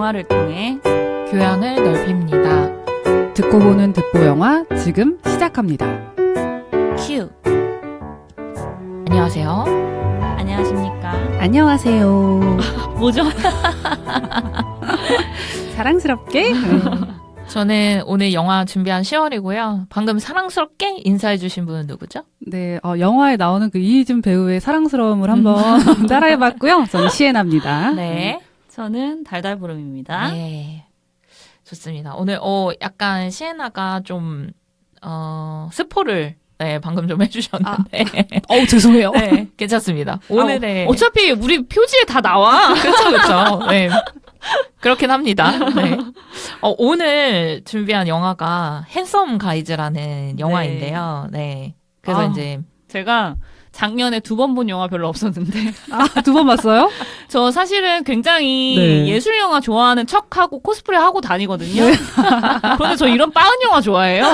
영화를 통해 교양을 넓힙니다. 듣고 보는 듣보 영화 지금 시작합니다. 큐. 안녕하세요. 안녕하십니까? 안녕하세요. 뭐죠? 사랑스럽게. 저는 오늘 영화 준비한 10월이고요. 방금 사랑스럽게 인사해주신 분은 누구죠? 네, 영화에 나오는 그 이희준 배우의 사랑스러움을 한번 따라해봤고요. 저는 시에나입니다. 네. 저는 달달보름입니다. 네. 좋습니다. 오늘 약간 시에나가 좀 스포를 방금 좀 해주셨는데. 죄송해요. 네, 괜찮습니다. 오늘의 어차피 우리 표지에 다 나와. 그렇죠. 네. 그렇긴 합니다. 네. 오늘 준비한 영화가 핸섬 가이즈라는 영화인데요. 네. 그래서 이제 제가 작년에 2번 본 영화 별로 없었는데 2번 봤어요? 저 사실은 굉장히 네. 예술 영화 좋아하는 척하고 코스프레 하고 다니거든요. 그런데 저 이런 빠은 영화 좋아해요.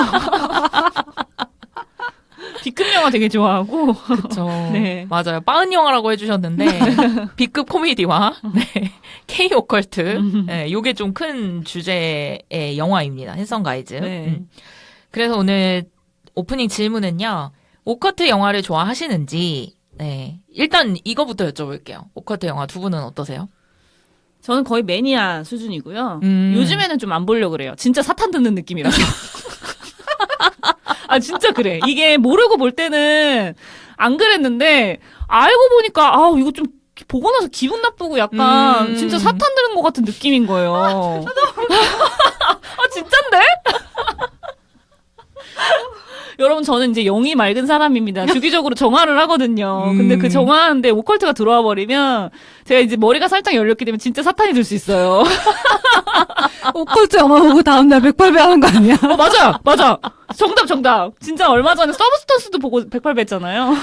B급 영화 되게 좋아하고. 그렇죠. 네. 맞아요. 빠은 영화라고 해주셨는데 B급 코미디와 K 오컬트 요게 좀 큰 주제의 영화입니다. 핸섬 가이즈. 네. 그래서 오늘 오프닝 질문은요. 오컬트 영화를 좋아하시는지. 네. 일단 이거부터 여쭤볼게요. 오컬트 영화 두 분은 어떠세요? 저는 거의 매니아 수준이고요. 음. 요즘에는 좀 안 보려고 그래요. 진짜 사탄 듣는 느낌이라서. 아, 진짜 그래. 이게 모르고 볼 때는 안 그랬는데, 알고 보니까, 이거 좀 보고 나서 기분 나쁘고 약간, 진짜 사탄 들은 것 같은 느낌인 거예요. 진짠데? 여러분, 저는 이제 영이 맑은 사람입니다. 주기적으로 정화를 하거든요. 근데 그 정화하는데 오컬트가 들어와 버리면, 제가 이제 머리가 살짝 열렸기 때문에 진짜 사탄이 될 수 있어요. 오컬트 영화 보고 다음날 108배 하는 거 아니야? 맞아. 정답. 진짜 얼마 전에 서브스턴스도 보고 108배 했잖아요.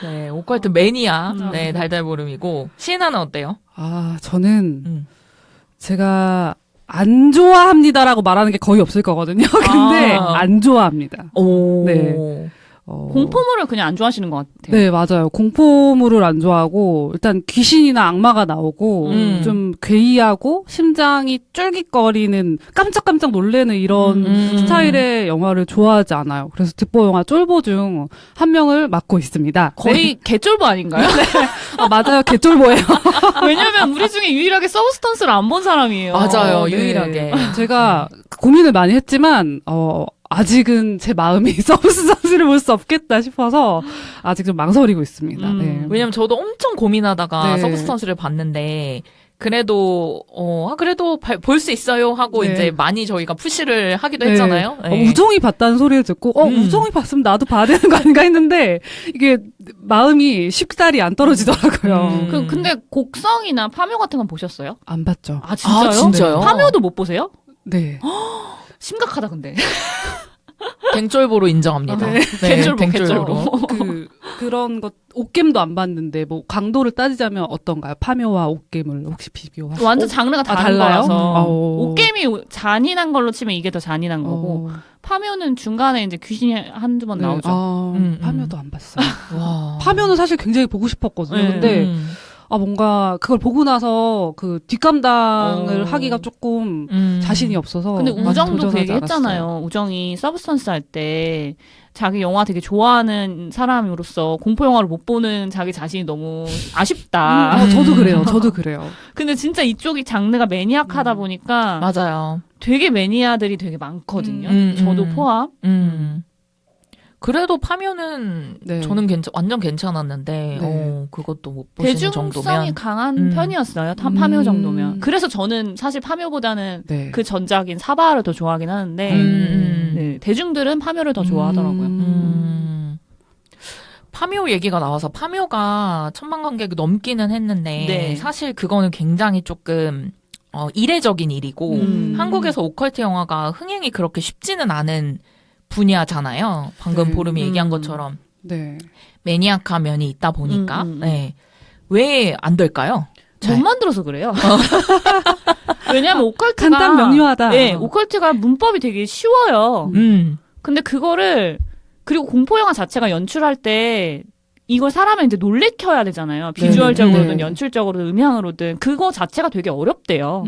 네, 오컬트 매니아. 네, 달달보름이고. 시에나는 어때요? 저는 제가 안 좋아합니다라고 말하는 게 거의 없을 거거든요. 근데 안 좋아합니다. 오. 네. 공포물을 그냥 안 좋아하시는 것 같아요. 네, 맞아요. 공포물을 안 좋아하고, 일단 귀신이나 악마가 나오고, 좀 괴이하고, 심장이 쫄깃거리는, 깜짝깜짝 놀래는 이런 스타일의 영화를 좋아하지 않아요. 그래서 듣보 영화 쫄보 중 한 명을 맡고 있습니다. 거의 개쫄보 아닌가요? 맞아요. 개쫄보예요. 왜냐면 우리 중에 유일하게 서브스턴스를 안 본 사람이에요. 맞아요. 네. 유일하게. 제가 고민을 많이 했지만, 아직은 제 마음이 서브스턴스를 볼 수 없겠다 싶어서 아직 좀 망설이고 있습니다. 네. 왜냐면 저도 엄청 고민하다가 네. 서브스턴스를 봤는데 그래도 그래도 볼 수 있어요 하고 네. 이제 많이 저희가 푸시를 하기도 네. 했잖아요. 네. 우정이 봤다는 소리를 듣고 우정이 봤으면 나도 봐야 되는 거 아닌가 했는데 이게 마음이 쉽사리 안 떨어지더라고요. 근데 곡성이나 파묘 같은 건 보셨어요? 안 봤죠. 아, 진짜요? 진짜요? 파묘도 못 보세요? 네. 심각하다, 근데. 갱쫄보로 인정합니다. 네. 갱쫄보로. 그런 것 옷겜도 안 봤는데 뭐 강도를 따지자면 어떤가요? 파묘와 옷겜을 혹시 비교하시고 완전 장르가 다른 달라요? 거라서. 오. 옷게임이 잔인한 걸로 치면 이게 더 잔인한 거고. 파묘는 중간에 이제 귀신이 한두 번 나오죠. 파묘도 안 봤어요. 와. 파묘는 사실 굉장히 보고 싶었거든요. 네. 근데 뭔가 그걸 보고 나서 그 뒷감당을 하기가 조금 자신이 없어서. 근데 많이 우정도 그 도전하지 얘기 했잖아요. 않았어요. 우정이 서브스턴스 할 때 자기 영화 되게 좋아하는 사람으로서 공포 영화를 못 보는 자기 자신이 너무 아쉽다. 저도 그래요. 근데 진짜 이쪽이 장르가 매니악하다 보니까 맞아요. 되게 매니아들이 되게 많거든요. 저도 포함. 그래도 파묘는 네. 저는 완전 괜찮았는데 네. 그것도 못 보시는 대중성이 정도면 강한 편이었어요. 파묘 정도면. 그래서 저는 사실 파묘보다는 네. 그 전작인 사바를 더 좋아하긴 하는데 네, 대중들은 파묘를 더 좋아하더라고요. 파묘 얘기가 나와서 파묘가 1000만 관객이 넘기는 했는데 네. 사실 그거는 굉장히 조금 이례적인 일이고 한국에서 오컬트 영화가 흥행이 그렇게 쉽지는 않은 분야잖아요. 방금 네. 보름이 얘기한 것처럼 네. 매니악한 면이 있다 보니까 네. 왜 안 될까요? 못 만들어서 그래요. 왜냐면 오컬트가 간단 명료하다. 네, 오컬트가 문법이 되게 쉬워요. 근데 그거를 그리고 공포 영화 자체가 연출할 때 이걸 사람을 이제 놀래켜야 되잖아요. 비주얼적으로든 네네. 연출적으로든 음향으로든 그거 자체가 되게 어렵대요.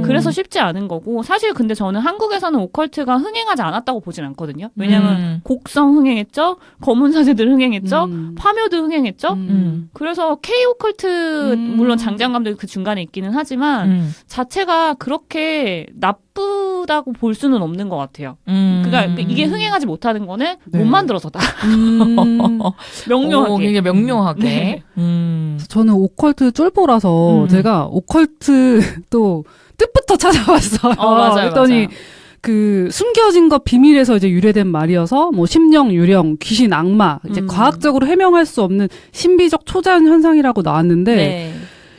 그래서 쉽지 않은 거고 사실 근데 저는 한국에서는 오컬트가 흥행하지 않았다고 보진 않거든요. 왜냐면 곡성 흥행했죠. 검은 사제들 흥행했죠. 파묘도 흥행했죠. 그래서 K 오컬트 물론 장장감도 그 중간에 있기는 하지만 자체가 그렇게 나쁘다고 볼 수는 없는 것 같아요. 그러니까 이게 흥행하지 못하는 거는 네. 못 만들어서다. 명료하게. 오, 굉장히 명료하게. 네. 저는 오컬트 쫄보라서 제가 오컬트 또 뜻부터 찾아봤어요. 맞아요, 그랬더니 맞아요. 그 숨겨진 것 비밀에서 이제 유래된 말이어서 뭐 심령, 유령, 귀신, 악마 이제 과학적으로 해명할 수 없는 신비적 초자연 현상이라고 나왔는데 네.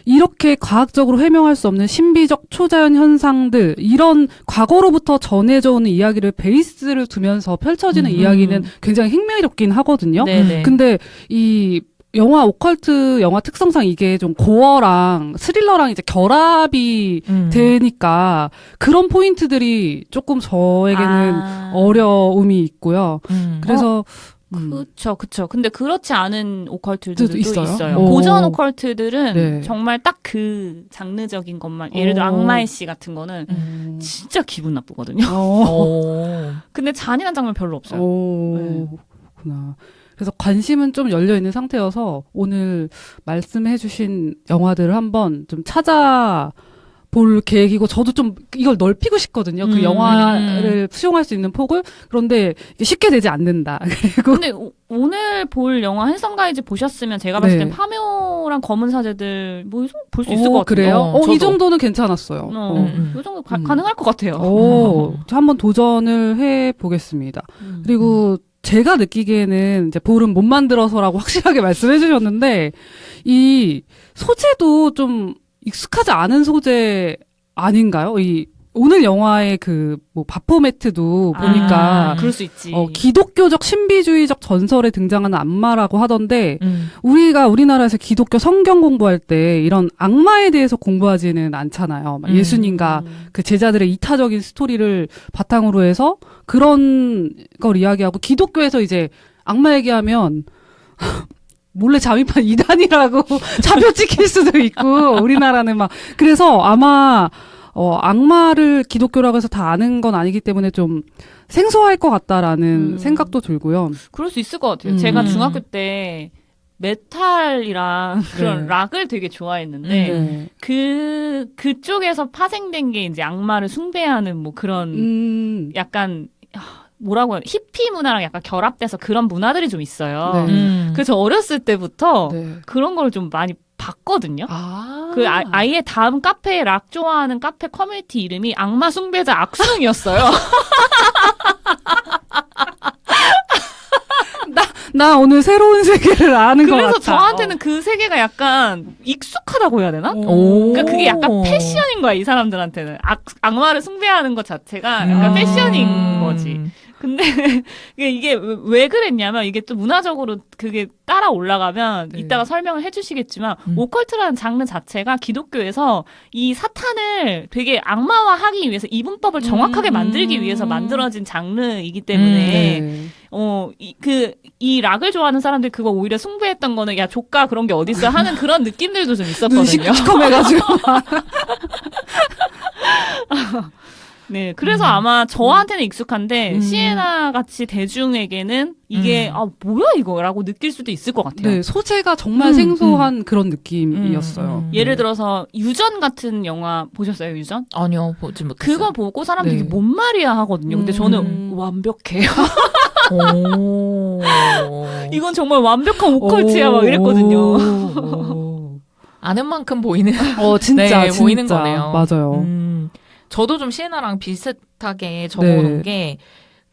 이렇게 과학적으로 해명할 수 없는 신비적 초자연 현상들 이런 과거로부터 전해져 오는 이야기를 베이스를 두면서 펼쳐지는 이야기는 굉장히 흥미롭긴 하거든요. 네네. 근데 이 영화 오컬트 영화 특성상 이게 좀 고어랑 스릴러랑 이제 결합이 되니까 그런 포인트들이 조금 저에게는 어려움이 있고요. 그래서 그쵸. 근데 그렇지 않은 오컬트들도 있어요? 있어요. 오. 고전 오컬트들은 네. 정말 딱 그 장르적인 것만, 예를 들어 오. 악마의 씨 같은 거는 진짜 기분 나쁘거든요. 근데 잔인한 장면 별로 없어요. 네. 그렇구나. 그래서 관심은 좀 열려 있는 상태여서 오늘 말씀해주신 영화들을 한번 좀 찾아볼 계획이고 저도 좀 이걸 넓히고 싶거든요. 그 영화를 수용할 수 있는 폭을. 그런데 이게 쉽게 되지 않는다. 그리고 근데 오늘 볼 영화 핸섬가이즈 보셨으면 제가 봤을 땐 네. 파묘랑 검은 사제들 뭐 볼 수 있을 것 같아요. 그래요? 저도. 이 정도는 괜찮았어요. 이 정도 가능할 것 같아요. 한번 도전을 해보겠습니다. 그리고 제가 느끼기에는 이제 볼은 못 만들어서라고 확실하게 말씀해 주셨는데 이 소재도 좀 익숙하지 않은 소재 아닌가요? 이 오늘 영화의 그 뭐 바포메트도 보니까 그럴 수 있지. 기독교적 신비주의적 전설에 등장하는 악마라고 하던데 우리가 우리나라에서 기독교 성경 공부할 때 이런 악마에 대해서 공부하지는 않잖아요. 막 예수님과 그 제자들의 이타적인 스토리를 바탕으로 해서 그런 걸 이야기하고 기독교에서 이제 악마 얘기하면 몰래 잠입한 이단이라고 잡혀 찍힐 수도 있고 우리나라는 막 그래서 아마 악마를 기독교라고 해서 다 아는 건 아니기 때문에 좀 생소할 것 같다라는 생각도 들고요. 그럴 수 있을 것 같아요. 제가 중학교 때 메탈이랑 그런 네. 락을 되게 좋아했는데 그쪽에서 파생된 게 이제 악마를 숭배하는 뭐 그런 약간 뭐라고 해요? 히피 문화랑 약간 결합돼서 그런 문화들이 좀 있어요. 그래서 어렸을 때부터 그런 걸 좀 많이 봤거든요. 그 아예 다음 카페에 락 좋아하는 카페 커뮤니티 이름이 악마 숭배자 악숭이었어요. 나 오늘 새로운 세계를 아는 것 같아. 그래서 저한테는 그 세계가 약간 익숙하다고 해야 되나? 오. 그러니까 그게 약간 패션인 거야, 이 사람들한테는. 악마를 숭배하는 것 자체가 약간 패션인 거지. 근데 이게 왜 그랬냐면 이게 또 문화적으로 그게 따라 올라가면 이따가 설명을 해주시겠지만 오컬트라는 장르 자체가 기독교에서 이 사탄을 되게 악마화하기 위해서 이분법을 정확하게 만들기 위해서 만들어진 장르이기 때문에 이 락을 좋아하는 사람들이 그거 오히려 숭배했던 거는 야 조카 그런 게 어딨어 하는 그런 느낌들도 좀 있었거든요. 시커매가지고. 네, 그래서 아마 저한테는 익숙한데 시에나 같이 대중에게는 이게 뭐야 이거라고 느낄 수도 있을 것 같아요. 네, 소재가 정말 생소한 그런 느낌이었어요. 예를 들어서 유전 같은 영화 보셨어요? 유전? 아니요, 보지 못했어요. 그거 보고 사람들이 이게 뭔 말이야 하거든요. 근데 저는 완벽해요. 이건 정말 완벽한 오컬트야 막 이랬거든요. 아는 만큼 보이는. 진짜, 네, 진짜. 보이는 거네요. 맞아요. 저도 좀 시에나랑 비슷하게 적어놓은 게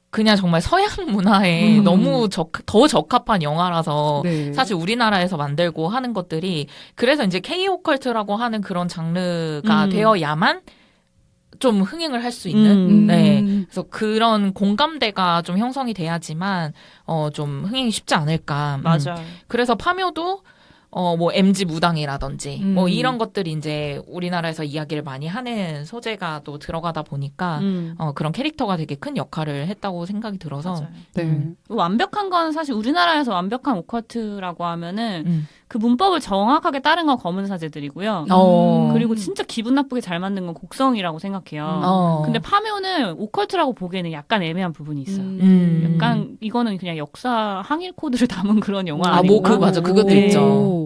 그냥 정말 서양 문화에 너무 더 적합한 영화라서 사실 우리나라에서 만들고 하는 것들이 그래서 이제 K-오컬트라고 하는 그런 장르가 되어야만 좀 흥행을 할 수 있는 그래서 그런 공감대가 좀 형성이 돼야지만 좀 흥행이 쉽지 않을까. 맞아요. 그래서 파묘도 뭐 MG 무당이라든지 뭐 이런 것들이 이제 우리나라에서 이야기를 많이 하는 소재가 또 들어가다 보니까 그런 캐릭터가 되게 큰 역할을 했다고 생각이 들어서 맞아요. 네. 완벽한 건 사실 우리나라에서 완벽한 오컬트라고 하면은 그 문법을 정확하게 따른 건 검은 사제들이고요. 그리고 진짜 기분 나쁘게 잘 만든 건 곡성이라고 생각해요. 근데 파묘는 오컬트라고 보기에는 약간 애매한 부분이 있어요. 약간 이거는 그냥 역사 항일 코드를 담은 그런 영화 아닌가? 맞아. 그것도 네. 있죠.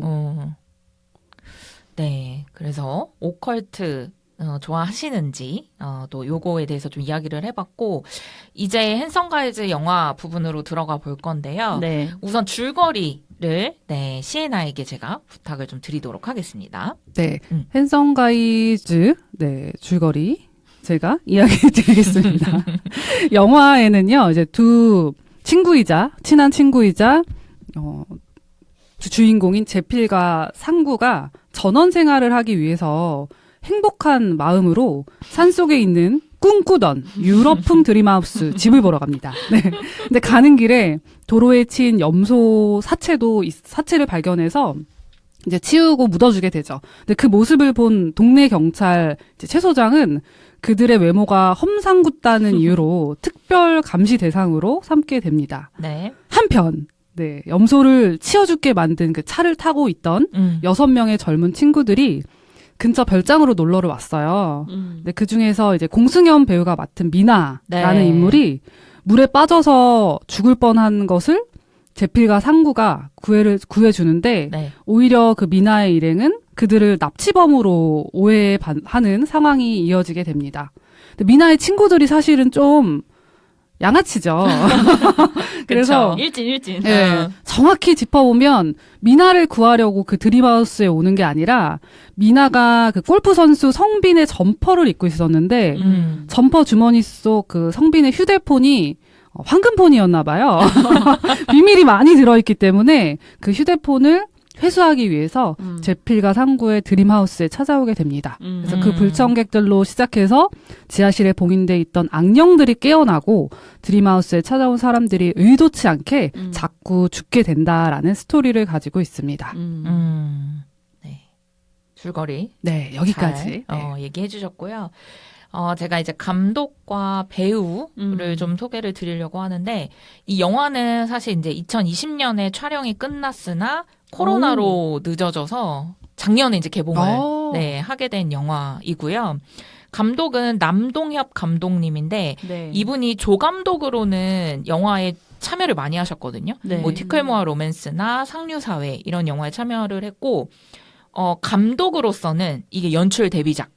네. 그래서 오컬트 좋아하시는지 또 요거에 대해서 좀 이야기를 해봤고 이제 핸섬 가이즈 영화 부분으로 들어가 볼 건데요. 네. 우선 줄거리를 시에나에게 제가 부탁을 좀 드리도록 하겠습니다. 네. 핸섬 가이즈 네, 줄거리 제가 이야기 드리겠습니다. 영화에는요. 이제 친한 친구이자 주인공인 제필과 상구가 전원 생활을 하기 위해서 행복한 마음으로 산속에 있는 꿈꾸던 유럽풍 드림하우스 집을 보러 갑니다. 네. 근데 가는 길에 도로에 친 염소 사체를 발견해서 이제 치우고 묻어주게 되죠. 근데 그 모습을 본 동네 경찰 최 소장은 그들의 외모가 험상궂다는 이유로 특별 감시 대상으로 삼게 됩니다. 네. 한편 네, 염소를 치워죽게 만든 그 차를 타고 있던 6명의 젊은 친구들이 근처 별장으로 놀러를 왔어요. 근데 그 중에서 이제 공승연 배우가 맡은 미나라는 인물이 물에 빠져서 죽을 뻔한 것을 제필과 상구가 구해주는데 오히려 그 미나의 일행은 그들을 납치범으로 오해하는 상황이 이어지게 됩니다. 근데 미나의 친구들이 사실은 좀 양아치죠. 그래서 일진. 네, 정확히 짚어보면 미나를 구하려고 그 드림하우스에 오는 게 아니라 미나가 그 골프 선수 성빈의 점퍼를 입고 있었는데 점퍼 주머니 속 그 성빈의 휴대폰이 황금폰이었나 봐요. 비밀이 많이 들어있기 때문에 그 휴대폰을 회수하기 위해서 제필과 상구의 드림하우스에 찾아오게 됩니다. 그래서 그 불청객들로 시작해서 지하실에 봉인돼 있던 악령들이 깨어나고 드림하우스에 찾아온 사람들이 의도치 않게 자꾸 죽게 된다라는 스토리를 가지고 있습니다. 네. 줄거리. 네, 여기까지. 얘기해 주셨고요. 제가 이제 감독과 배우를 좀 소개를 드리려고 하는데, 이 영화는 사실 이제 2020년에 촬영이 끝났으나, 코로나로 늦어져서 작년에 이제 개봉을 하게 된 영화이고요. 감독은 남동협 감독님인데, 이분이 조감독으로는 영화에 참여를 많이 하셨거든요. 뭐 티클모아 로맨스나 상류사회 이런 영화에 참여를 했고, 감독으로서는 이게 연출 데뷔작.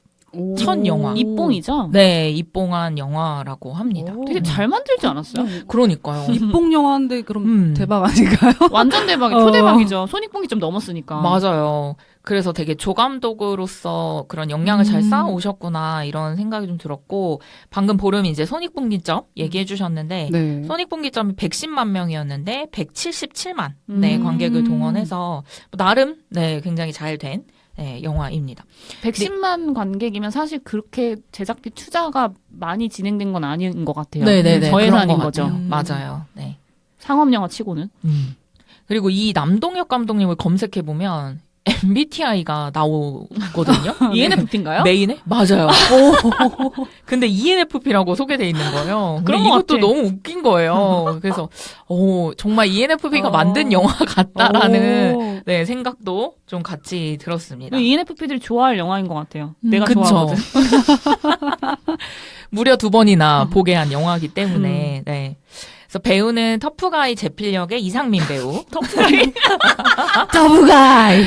첫 영화. 입봉이죠? 네, 입봉한 영화라고 합니다. 되게 잘 만들지 않았어요? 그러니까요. 입봉 영화인데 그럼 대박 아닌가요? 완전 대박이죠. 초대박이죠. 손익봉이 좀 넘었으니까. 맞아요. 그래서 되게 조감독으로서 그런 역량을 잘 쌓아오셨구나 이런 생각이 좀 들었고 방금 보름이 이제 손익분기점 얘기해 주셨는데 손익분기점이 110만 명이었는데 177만 관객을 동원해서 나름 굉장히 잘 된 영화입니다. 110만 관객이면 사실 그렇게 제작비 투자가 많이 진행된 건 아닌 것 같아요. 네네네. 저예산인 거죠. 맞아요. 네. 상업영화 치고는. 그리고 이 남동혁 감독님을 검색해보면 MBTI가 나오거든요. ENFP인가요? 메인에? 맞아요. 근데 ENFP라고 소개돼 있는 거예요. 그런 이것도 것 같아. 너무 웃긴 거예요. 그래서 정말 ENFP가 만든 영화 같다라는 생각도 좀 같이 들었습니다. ENFP들이 좋아할 영화인 것 같아요. 내가 그쵸. 좋아하거든. 무려 2번이나 보게 한 영화이기 때문에 그래서 배우는 터프가이 제필 역의 이상민 배우. 터프가이.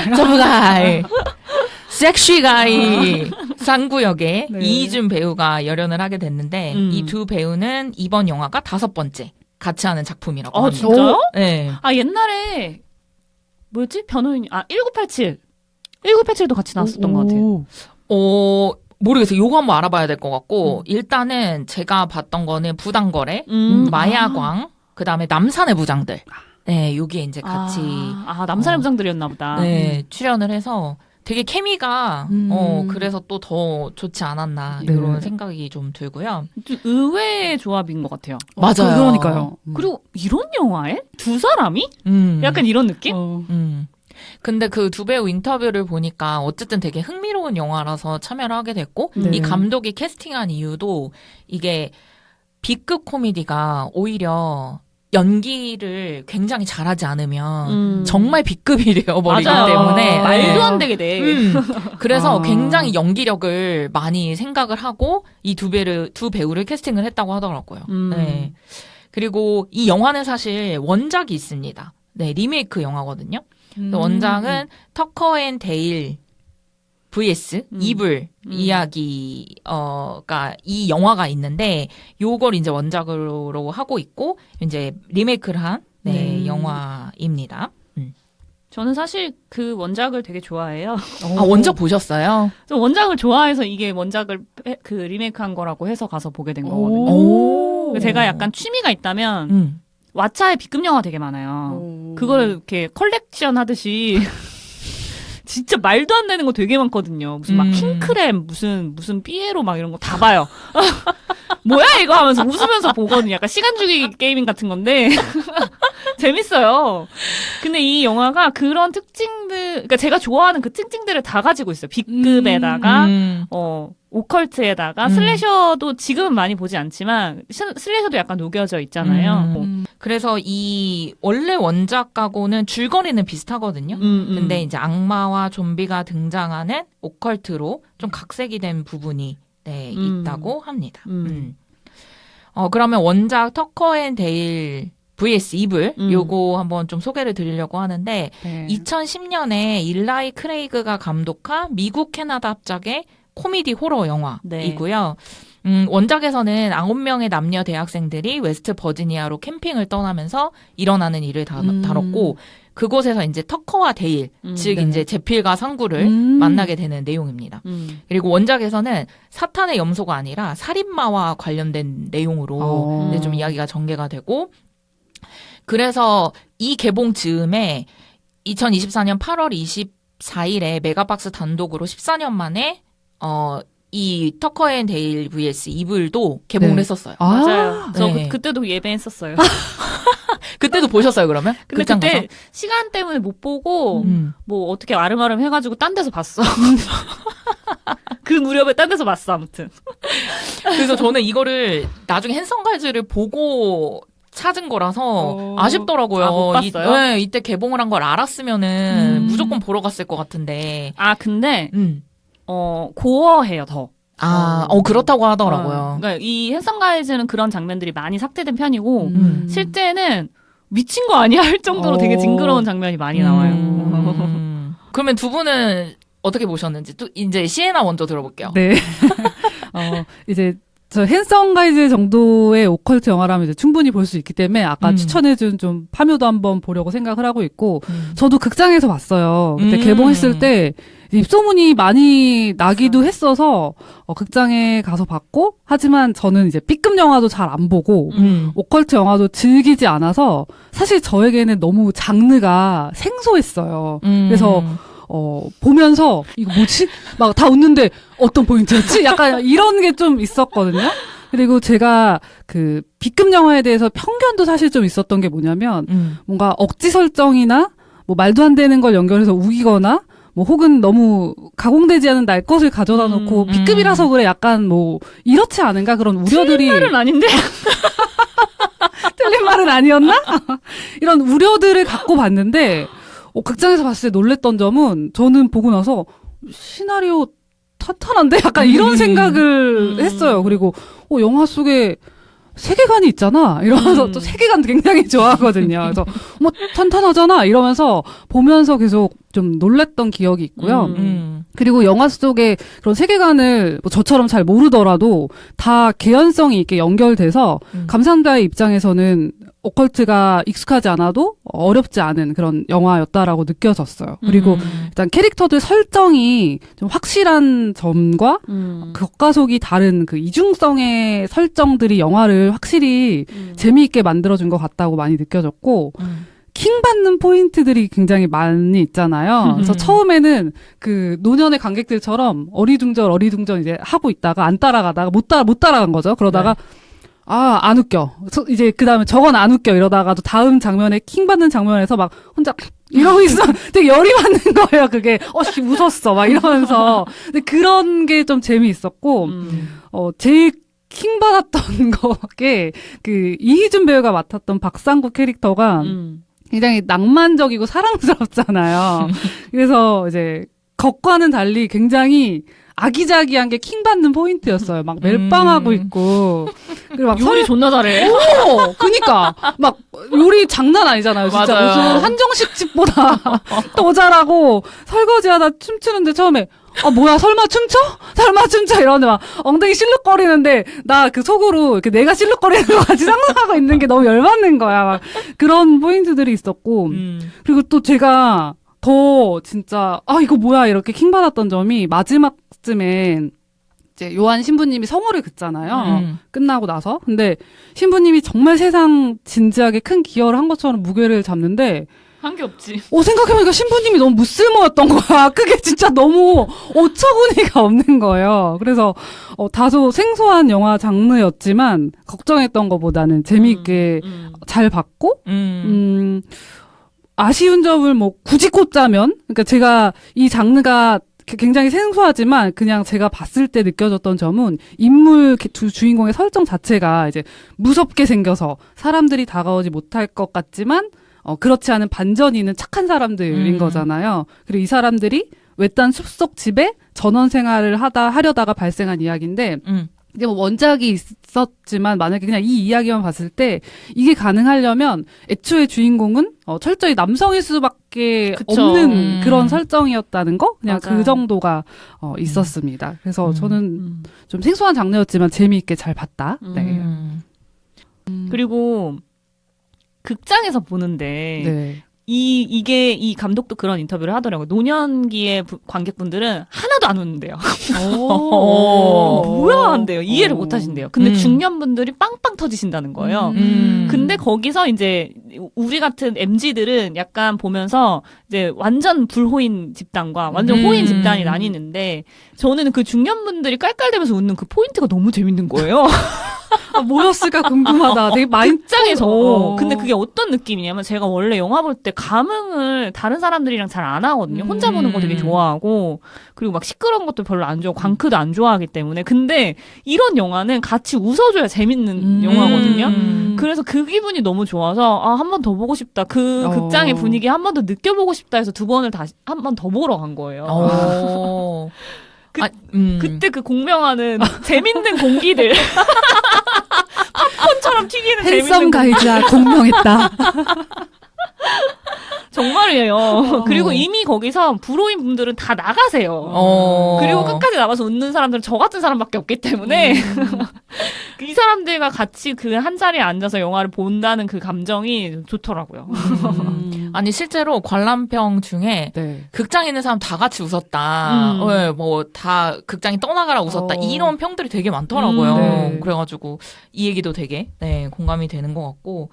섹시가이 상구 역의 이희준 배우가 열연을 하게 됐는데 이 두 배우는 이번 영화가 5번째 같이 하는 작품이라고 합니다. 진짜요? 네. 옛날에 뭐였지? 변호인이 1987도 같이 나왔었던 것 같아요. 모르겠어요. 요거 한번 알아봐야 될 것 같고 일단은 제가 봤던 거는 부당거래, 마야광, 그다음에 남산의 부장들. 네, 여기에 이제 같이 남산의 부장들이었나 보다. 네, 출연을 해서 되게 케미가 그래서 또 더 좋지 않았나 이런 생각이 좀 들고요. 좀 의외의 조합인 것 같아요. 맞아요. 그러니까요. 그리고 이런 영화에 두 사람이? 약간 이런 느낌? 근데 그 두 배우 인터뷰를 보니까 어쨌든 되게 흥미로운 영화라서 참여를 하게 됐고 네. 이 감독이 캐스팅한 이유도 이게 B급 코미디가 오히려 연기를 굉장히 잘하지 않으면 정말 B급이 되어버리기 맞아요. 때문에 말도 안 되게 돼. 그래서 굉장히 연기력을 많이 생각을 하고 이 두 배우를 캐스팅을 했다고 하더라고요. 네. 그리고 이 영화는 사실 원작이 있습니다. 네, 리메이크 영화거든요. 원작은 터커 앤 데일 vs 이불 이야기가 이 영화가 있는데 요걸 이제 원작으로 하고 있고 이제 리메이크를 한 영화입니다. 저는 사실 그 원작을 되게 좋아해요. 아, 원작 보셨어요? 저 원작을 좋아해서 이게 원작을 그 리메이크한 거라고 해서 가서 보게 된 거거든요. 오. 제가 약간 취미가 있다면 왓챠에 B급 영화 되게 많아요. 그걸 이렇게 컬렉션 하듯이 진짜 말도 안 되는 거 되게 많거든요. 무슨 막 킹크랩, 무슨 삐에로 막 이런 거 다 봐요. 뭐야 이거 하면서 웃으면서 보거든요. 약간 시간 죽이기 게임 같은 건데 재밌어요. 근데 이 영화가 그런 특징들, 그러니까 제가 좋아하는 그 특징들을 다 가지고 있어요. B급에다가 오컬트에다가 슬래셔도 지금은 많이 보지 않지만 슬래셔도 약간 녹여져 있잖아요. 그래서 이 원래 원작하고는 줄거리는 비슷하거든요. 근데 이제 악마와 좀비가 등장하는 오컬트로 좀 각색이 된 부분이 있다고 합니다. 그러면 원작 터커 앤 데일 vs 이블 요거 한번 좀 소개를 드리려고 하는데 2010년에 일라이 크레이그가 감독한 미국 캐나다 합작의 코미디 호러 영화이고요. 원작에서는 9명의 남녀 대학생들이 웨스트 버지니아로 캠핑을 떠나면서 일어나는 일을 다뤘고 그곳에서 이제 터커와 데일, 즉 이제 제필과 상구를 만나게 되는 내용입니다. 그리고 원작에서는 사탄의 염소가 아니라 살인마와 관련된 내용으로 이제 좀 이야기가 전개가 되고 그래서 이 개봉 즈음에 2024년 8월 24일에 메가박스 단독으로 14년 만에 이 터커 앤 데일 vs 이블도 개봉을 했었어요. 맞아요. 저 네. 그때도 예배했었어요. 그때도 보셨어요, 그러면? 근데 극장 그때 가서? 시간 때문에 못 보고 뭐 어떻게 아름아름 해가지고 딴 데서 봤어. 그 무렵에 딴 데서 봤어, 아무튼. 그래서 저는 이거를 나중에 핸섬 가이즈를 보고 찾은 거라서 아쉽더라고요. 아, 못 봤어요? 네, 이때 개봉을 한 걸 알았으면은 무조건 보러 갔을 것 같은데. 아, 근데 고어해요, 더. 그렇다고 하더라고요. 그러니까 이 핸섬 가이즈는 그런 장면들이 많이 삭제된 편이고 실제는 미친 거 아니야 할 정도로 되게 징그러운 장면이 많이 나와요. 그러면 두 분은 어떻게 보셨는지 또 이제 시에나 먼저 들어볼게요. 네. 이제 저 핸섬 가이즈 정도의 오컬트 영화라면 이제 충분히 볼 수 있기 때문에 아까 추천해준 좀 파묘도 한번 보려고 생각을 하고 있고 저도 극장에서 봤어요. 그때 개봉했을 때 입소문이 많이 나기도 했어서 극장에 가서 봤고 하지만 저는 이제 B급 영화도 잘 안 보고 오컬트 영화도 즐기지 않아서 사실 저에게는 너무 장르가 생소했어요. 그래서 보면서 이거 뭐지? 막 다 웃는데 어떤 포인트였지? 약간 이런 게 좀 있었거든요. 그리고 제가 그 B급 영화에 대해서 편견도 사실 좀 있었던 게 뭐냐면 뭔가 억지 설정이나 뭐 말도 안 되는 걸 연결해서 우기거나 뭐 혹은 너무 가공되지 않은 날 것을 가져다 놓고 B급이라서 그래 약간 뭐 이렇지 않은가 그런 우려들이 틀린 말은 아닌데 틀린 말은 아니었나? 이런 우려들을 갖고 봤는데 극장에서 봤을 때 놀랬던 점은 저는 보고 나서 시나리오 탄탄한데 약간 이런 생각을 했어요. 그리고 영화 속에 세계관이 있잖아 이러면서 또 세계관도 굉장히 좋아하거든요. 그래서 뭐 탄탄하잖아 이러면서 보면서 계속 좀 놀랬던 기억이 있고요. 그리고 영화 속의 그런 세계관을 뭐 저처럼 잘 모르더라도 다 개연성이 있게 연결돼서 감상자의 입장에서는 오컬트가 익숙하지 않아도 어렵지 않은 그런 영화였다라고 느껴졌어요. 그리고 일단 캐릭터들 설정이 좀 확실한 점과 겉과속이 다른 그 이중성의 설정들이 영화를 확실히 재미있게 만들어준 것 같다고 많이 느껴졌고 킹 받는 포인트들이 굉장히 많이 있잖아요. 그래서 처음에는 그 노년의 관객들처럼 어리둥절 이제 하고 있다가 안 따라가다가 못 따라간 거죠. 그러다가 안 웃겨. 이제 그 다음에 저건 안 웃겨 이러다가도 다음 장면에 킹 받는 장면에서 막 혼자 이러고 있어. 되게 열이 받는 거예요. 그게 웃었어 막 이러면서. 근데 그런 게 좀 재미있었고 제일 킹 받았던 거게 그 이희준 배우가 맡았던 박상구 캐릭터가 굉장히 낭만적이고 사랑스럽잖아요. 그래서 이제 겉과는 달리 굉장히 아기자기한 게 킹받는 포인트였어요. 막 멜빵하고 있고. 그리고 막 요리 존나 잘해. 그니까. 막 요리 장난 아니잖아요. 진짜 맞아요. 무슨 한정식 집보다 더 잘하고 설거지하다 춤추는데 처음에 뭐야 설마 춤춰? 설마 춤춰? 이러는데 막 엉덩이 실룩거리는데 나 그 속으로 이렇게 내가 실룩거리는 거 같이 상상하고 있는 게 너무 열받는 거야. 막 그런 포인트들이 있었고. 그리고 또 제가 더 진짜 이거 뭐야 이렇게 킹받았던 점이 마지막쯤에 이제 요한 신부님이 성호를 긋잖아요. 끝나고 나서. 근데 신부님이 정말 세상 진지하게 큰 기여를 한 것처럼 무게를 잡는데 한 게 없지. 생각해보니까 신부님이 너무 무쓸모였던 거야. 그게 진짜 너무 어처구니가 없는 거예요. 그래서 다소 생소한 영화 장르였지만 걱정했던 것보다는 재미있게 잘 봤고 아쉬운 점을 뭐 굳이 꼽자면, 그러니까 제가 이 장르가 굉장히 생소하지만 그냥 제가 봤을 때 느껴졌던 점은 인물 두 주인공의 설정 자체가 이제 무섭게 생겨서 사람들이 다가오지 못할 것 같지만 그렇지 않은 반전이 있는 착한 사람들인 거잖아요. 그리고 이 사람들이 외딴 숲속 집에 전원 생활을 하려다가 발생한 이야기인데 이제 뭐 원작이 있었지만 만약에 그냥 이 이야기만 봤을 때 이게 가능하려면 애초에 주인공은 철저히 남성일 수밖에 그쵸. 없는 그런 설정이었다는 거 그냥 맞아요. 그 정도가 있었습니다. 그래서 저는 좀 생소한 장르였지만 재미있게 잘 봤다. 네. 그리고 극장에서 보는데 네. 이 감독도 그런 인터뷰를 하더라고요. 노년기의 관객분들은 하나도 안 웃는데요. 뭐야 한대요. 이해를 못 하신대요. 근데 중년분들이 빵빵 터지신다는 거예요. 근데 거기서 이제 우리 같은 MZ들은 약간 보면서 이제 완전 불호인 집단과 완전 호인 집단이 나뉘는데 저는 그 중년분들이 깔깔대면서 웃는 그 포인트가 너무 재밌는 거예요. 뭐였을까 궁금하다. 되게 극장에서. 근데 그게 어떤 느낌이냐면 제가 원래 영화 볼 때 감흥을 다른 사람들이랑 잘 안 하거든요. 혼자 보는 거 되게 좋아하고 그리고 막 시끄러운 것도 별로 안 좋아하고 광크도 안 좋아하기 때문에 근데 이런 영화는 같이 웃어줘야 재밌는 영화거든요. 그래서 그 기분이 너무 좋아서 한 번 더 보고 싶다. 그 극장의 분위기 한 번 더 느껴보고 싶다 해서 두 번을 다시 한 번 더 보러 간 거예요. 그때 그 공명하는 재밌는 공기들. 팝콘처럼 튀기는 재밌는 핸섬 가이자 공명했다. 정말이에요. 그리고 이미 거기서 불호인 분들은 다 나가세요. 그리고 끝까지 남아서 웃는 사람들은 저 같은 사람밖에 없기 때문에 이 사람들과 같이 그 한 자리에 앉아서 영화를 본다는 그 감정이 좋더라고요. 아니 실제로 관람평 중에 네. 극장에 있는 사람 다 같이 웃었다. 뭐 다 극장이 떠나가라 웃었다. 이런 평들이 되게 많더라고요. 네. 그래가지고 이 얘기도 되게 공감이 되는 것 같고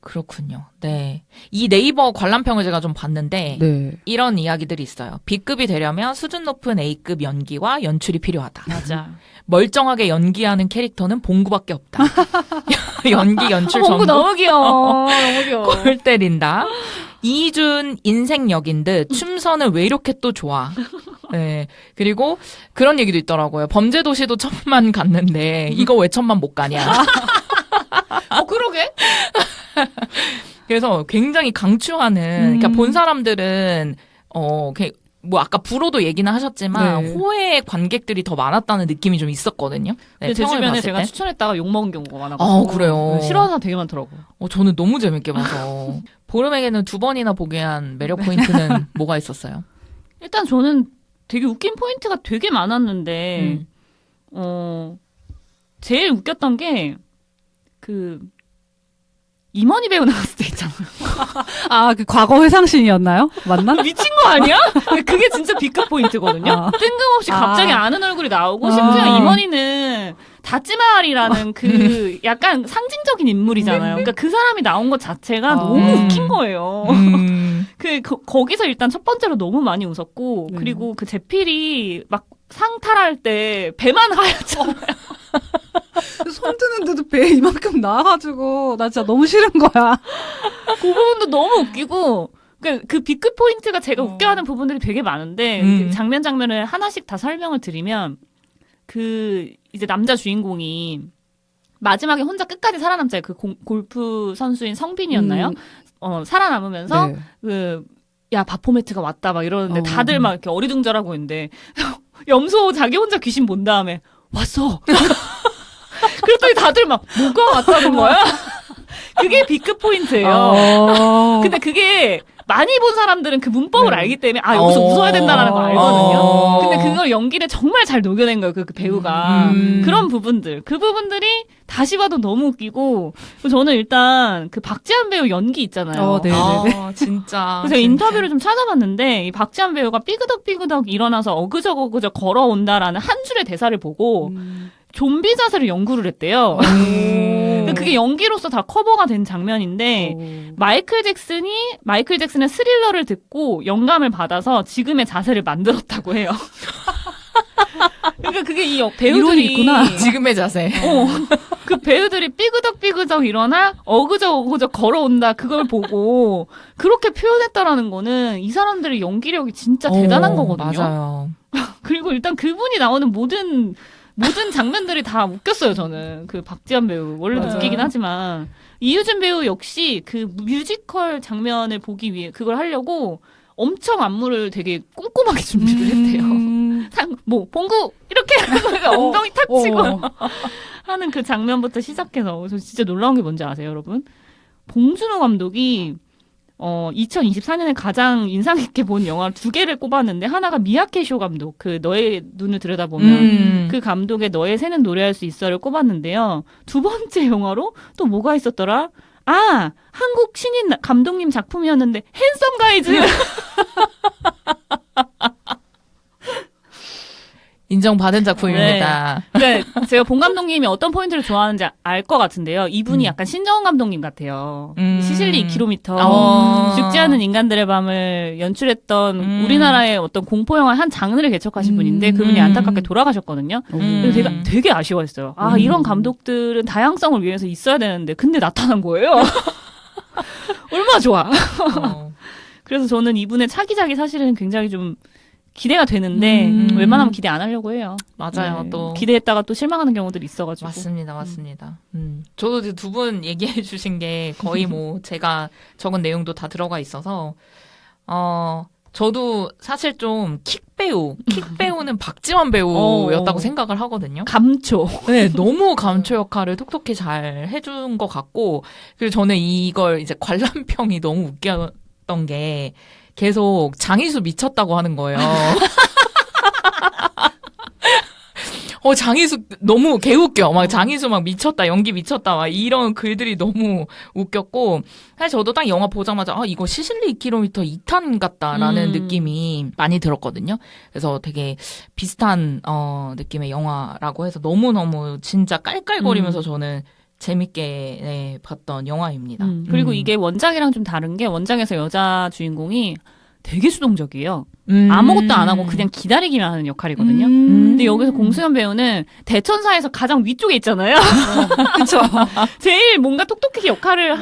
그렇군요. 네. 이 네이버 관람평을 제가 좀 봤는데 네. 이런 이야기들이 있어요. B급이 되려면 수준 높은 A급 연기와 연출이 필요하다. 맞아. 멀쩡하게 연기하는 캐릭터는 봉구밖에 없다. 연기, 연출 봉구 전부 너무 귀여워. 너무 귀여워. 골 때린다. 이준 인생 역인 듯 춤선을 왜 이렇게 또 좋아. 네. 그리고 그런 얘기도 있더라고요. 범죄도시도 천만 갔는데 이거 왜 천만 못 가냐. 그러게. 그래서 굉장히 강추하는, 그러니까 본 사람들은, 뭐 아까 불호도 얘기는 하셨지만, 네. 호의 관객들이 더 많았다는 느낌이 좀 있었거든요. 네, 제 평을 주변에 봤을 제가 때. 추천했다가 욕먹은 경우가 많아가지고. 그래요. 싫어하는 사람 되게 많더라고요. 저는 너무 재밌게 봐서. 보름에게는 2번이나 보게 한 매력 포인트는 뭐가 있었어요? 일단 저는 되게 웃긴 포인트가 되게 많았는데, 제일 웃겼던 게, 임원희 배우 나왔을 때 있잖아요. 그 과거 회상신이었나요? 맞나? 미친 거 아니야? 그게 진짜 B급 포인트거든요. 뜬금없이 갑자기 아는 얼굴이 나오고 심지어 임원희는 다찌마을이라는 그 약간 상징적인 인물이잖아요. 그러니까 그 사람이 나온 것 자체가 너무 웃긴 거예요. 거기서 일단 첫 번째로 너무 많이 웃었고 그리고 그 제필이 막 상탈할 때 배만 하얗잖아요. 손 드는데도 배 이만큼 나와가지고 나 진짜 너무 싫은 거야. 그 부분도 너무 웃기고 그 비크 포인트가 제가 웃겨하는 부분들이 되게 많은데 그 장면을 하나씩 다 설명을 드리면 그 이제 남자 주인공이 마지막에 혼자 끝까지 살아남잖아요. 그 골프 선수인 성빈이었나요? 살아남으면서 네. 야 바포메트가 왔다 막 이러는데 다들 막 이렇게 어리둥절하고 있는데 염소 자기 혼자 귀신 본 다음에 왔어. 그랬더니 다들 막 뭐가 왔다는 거야? 그게 비크 포인트예요. 근데 그게 많이 본 사람들은 그 문법을 알기 때문에 여기서 웃어야 된다라는 걸 알거든요. 근데 그걸 연기를 정말 잘 녹여낸 거예요. 그 배우가. 그런 부분들이 다시 봐도 너무 웃기고 저는 일단 그 박지한 배우 연기 있잖아요. 진짜. 그래서 인터뷰를 좀 찾아봤는데 이 박지한 배우가 삐그덕삐그덕 일어나서 어그적 걸어온다라는 한 줄의 대사를 보고 좀비 자세를 연구를 했대요. 그게 연기로서 다 커버가 된 장면인데 마이클 잭슨의 스릴러를 듣고 영감을 받아서 지금의 자세를 만들었다고 해요. 그러니까 그게 이 배우들이 있구나. 지금의 자세. 그 배우들이 삐그덕삐그덕 일어나 어그적 걸어온다 그걸 보고 그렇게 표현했다라는 거는 이 사람들의 연기력이 진짜 대단한 거거든요. 맞아요. 그리고 일단 그분이 나오는 모든 장면들이 다 웃겼어요, 저는. 그 박지한 배우. 원래도 웃기긴 하지만. 이유진 배우 역시 그 뮤지컬 장면을 보기 위해 그걸 하려고 엄청 안무를 되게 꼼꼼하게 준비를 했대요. 봉구! 이렇게 엉덩이 탁 치고 하는 그 장면부터 시작해서. 저 진짜 놀라운 게 뭔지 아세요, 여러분? 봉준호 감독이 2024년에 가장 인상 깊게 본 영화 2개를 꼽았는데 하나가 미야케쇼 감독 그 너의 눈을 들여다보면 그 감독의 너의 새는 노래할 수 있어를 꼽았는데요. 두 번째 영화로 또 뭐가 있었더라? 한국 신인 감독님 작품이었는데 핸섬 가이즈. 인정받은 작품입니다. 네. 제가 본 감독님이 어떤 포인트를 좋아하는지 알 것 같은데요. 이분이 약간 신정원 감독님 같아요. 시실리 2km, 죽지 않은 인간들의 밤을 연출했던 우리나라의 어떤 공포영화 한 장르를 개척하신 분인데 그분이 안타깝게 돌아가셨거든요. 그래서 제가 되게 아쉬워했어요. 이런 감독들은 다양성을 위해서 있어야 되는데 근데 나타난 거예요. 얼마나 좋아. 그래서 저는 이분의 차기작이 사실은 굉장히 좀 기대가 되는데 웬만하면 기대 안 하려고 해요. 맞아요. 네. 또 기대했다가 또 실망하는 경우들이 있어가지고. 맞습니다. 저도 두 분 얘기해 주신 게 거의 뭐 제가 적은 내용도 다 들어가 있어서 저도 사실 좀 킥배우는 박지원 배우였다고 생각을 하거든요. 감초. 네, 너무 감초 역할을 톡톡히 잘 해준 것 같고 그리고 저는 이걸 이제 관람평이 너무 웃겼던 게 계속 장희수 미쳤다고 하는 거예요. 장희수 너무 개웃겨. 막 장희수 막 미쳤다, 연기 미쳤다, 막 이런 글들이 너무 웃겼고, 사실 저도 딱 영화 보자마자, 이거 시실리 2km 2탄 같다라는 느낌이 많이 들었거든요. 그래서 되게 비슷한, 느낌의 영화라고 해서 너무너무 진짜 깔깔거리면서 저는 재밌게 봤던 영화입니다. 그리고 이게 원작이랑 좀 다른 게 원작에서 여자 주인공이 되게 수동적이에요. 아무것도 안 하고 그냥 기다리기만 하는 역할이거든요. 근데 여기서 공수연 배우는 대천사에서 가장 위쪽에 있잖아요. 그쵸. 제일 뭔가 똑똑하게 역할을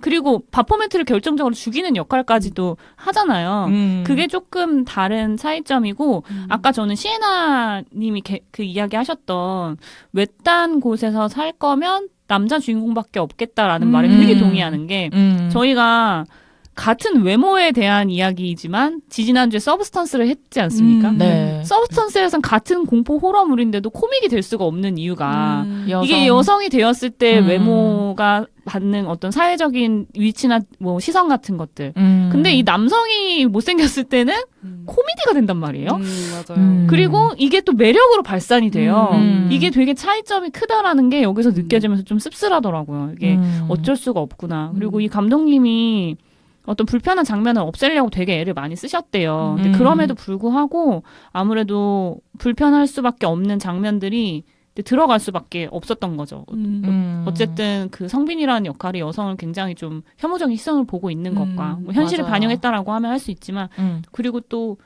그리고 바포메트를 결정적으로 죽이는 역할까지도 하잖아요. 그게 조금 다른 차이점이고 아까 저는 시에나 님이 그 이야기 하셨던 외딴 곳에서 살 거면 남자 주인공밖에 없겠다라는 말에 되게 동의하는 게 저희가 같은 외모에 대한 이야기이지만 지지난주에 서브스턴스를 했지 않습니까? 네. 서브스턴스에서는 같은 공포 호러물인데도 코믹이 될 수가 없는 이유가 이게 여성이 되었을 때 외모가 받는 어떤 사회적인 위치나 뭐 시선 같은 것들. 근데 이 남성이 못생겼을 때는 코미디가 된단 말이에요. 맞아요. 그리고 이게 또 매력으로 발산이 돼요. 이게 되게 차이점이 크다라는 게 여기서 느껴지면서 좀 씁쓸하더라고요. 이게 어쩔 수가 없구나. 그리고 이 감독님이 어떤 불편한 장면을 없애려고 되게 애를 많이 쓰셨대요. 근데 그럼에도 불구하고 아무래도 불편할 수밖에 없는 장면들이 들어갈 수밖에 없었던 거죠. 어쨌든 그 성빈이라는 역할이 여성을 굉장히 좀 혐오적인 시선을 보고 있는 것과 뭐 현실을 맞아요. 반영했다라고 하면 할 수 있지만 그리고 또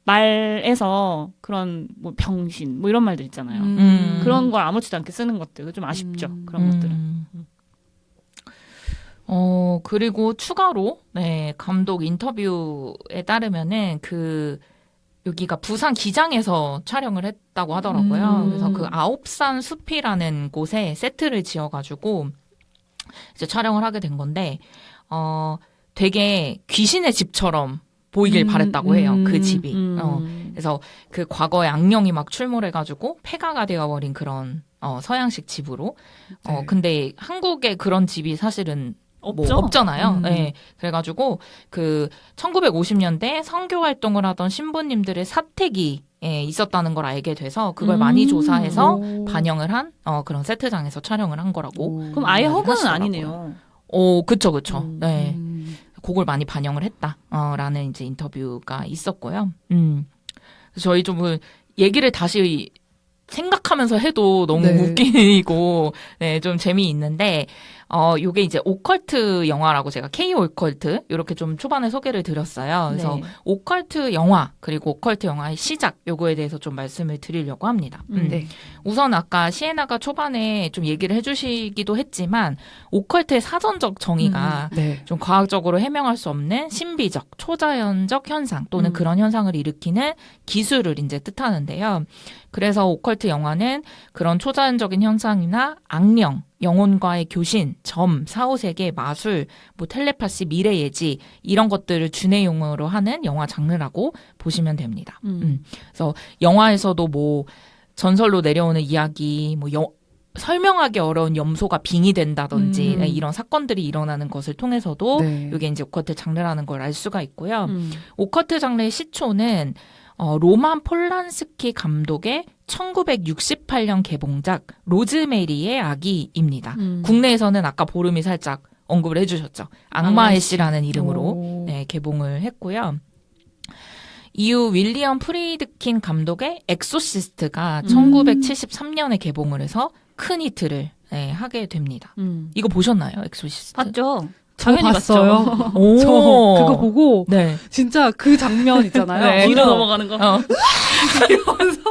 말에서 그런 뭐 병신 뭐 이런 말들 있잖아요. 그런 걸 아무렇지도 않게 쓰는 것들 좀 아쉽죠. 그런 것들은. 그리고 추가로 네, 감독 인터뷰에 따르면은 여기가 부산 기장에서 촬영을 했다고 하더라고요. 그래서 그 아홉산 숲이라는 곳에 세트를 지어가지고 이제 촬영을 하게 된 건데, 되게 귀신의 집처럼 보이길 바랬다고 해요. 그 집이. 그래서 그 과거에 악령이 막 출몰해가지고 폐가가 되어버린 그런 서양식 집으로. 네. 근데 한국에 그런 집이 사실은 없죠? 없잖아요. 네. 그래가지고 1950년대 선교 활동을 하던 신부님들의 사택이 있었다는 걸 알게 돼서 그걸 많이 조사해서 반영을 한 그런 세트장에서 촬영을 한 거라고. 그럼 아예 허구는 하시더라고요. 아니네요. 그쵸. 네. 그걸 많이 반영을 했다. 라는 이제 인터뷰가 있었고요. 그래서 저희 좀 얘기를 다시 생각하면서 해도 너무 네. 웃기고, 네, 좀 재미있는데, 요게 이제 오컬트 영화라고 제가 K-오컬트, 요렇게 좀 초반에 소개를 드렸어요. 그래서 네. 오컬트 영화, 그리고 오컬트 영화의 시작, 요거에 대해서 좀 말씀을 드리려고 합니다. 네. 우선 아까 시에나가 초반에 좀 얘기를 해주시기도 했지만, 오컬트의 사전적 정의가 네. 좀 과학적으로 해명할 수 없는 신비적, 초자연적 현상 또는 그런 현상을 일으키는 기술을 이제 뜻하는데요. 그래서 오컬트 영화는 그런 초자연적인 현상이나 악령, 영혼과의 교신, 점, 사후세계, 마술, 뭐 텔레파시, 미래 예지 이런 것들을 주내용으로 하는 영화 장르라고 보시면 됩니다. 그래서 영화에서도 뭐 전설로 내려오는 이야기, 뭐 설명하기 어려운 염소가 빙이 된다든지 이런 사건들이 일어나는 것을 통해서도 네. 이게 이제 오컬트 장르라는 걸 알 수가 있고요. 오컬트 장르의 시초는 로만 폴란스키 감독의 1968년 개봉작 로즈메리의 아기입니다. 국내에서는 아까 보름이 살짝 언급을 해주셨죠. 악마의 씨라는 이름으로 네, 개봉을 했고요. 이후 윌리엄 프리드킨 감독의 엑소시스트가 1973년에 개봉을 해서 큰 히트를 네, 하게 됩니다. 이거 보셨나요? 엑소시스트? 봤죠. 저 당연히 봤어요. 봤죠. 오. 저 그거 보고 네. 진짜 그 장면 있잖아요. 네. 뒤로 넘어가는 거. 이러면서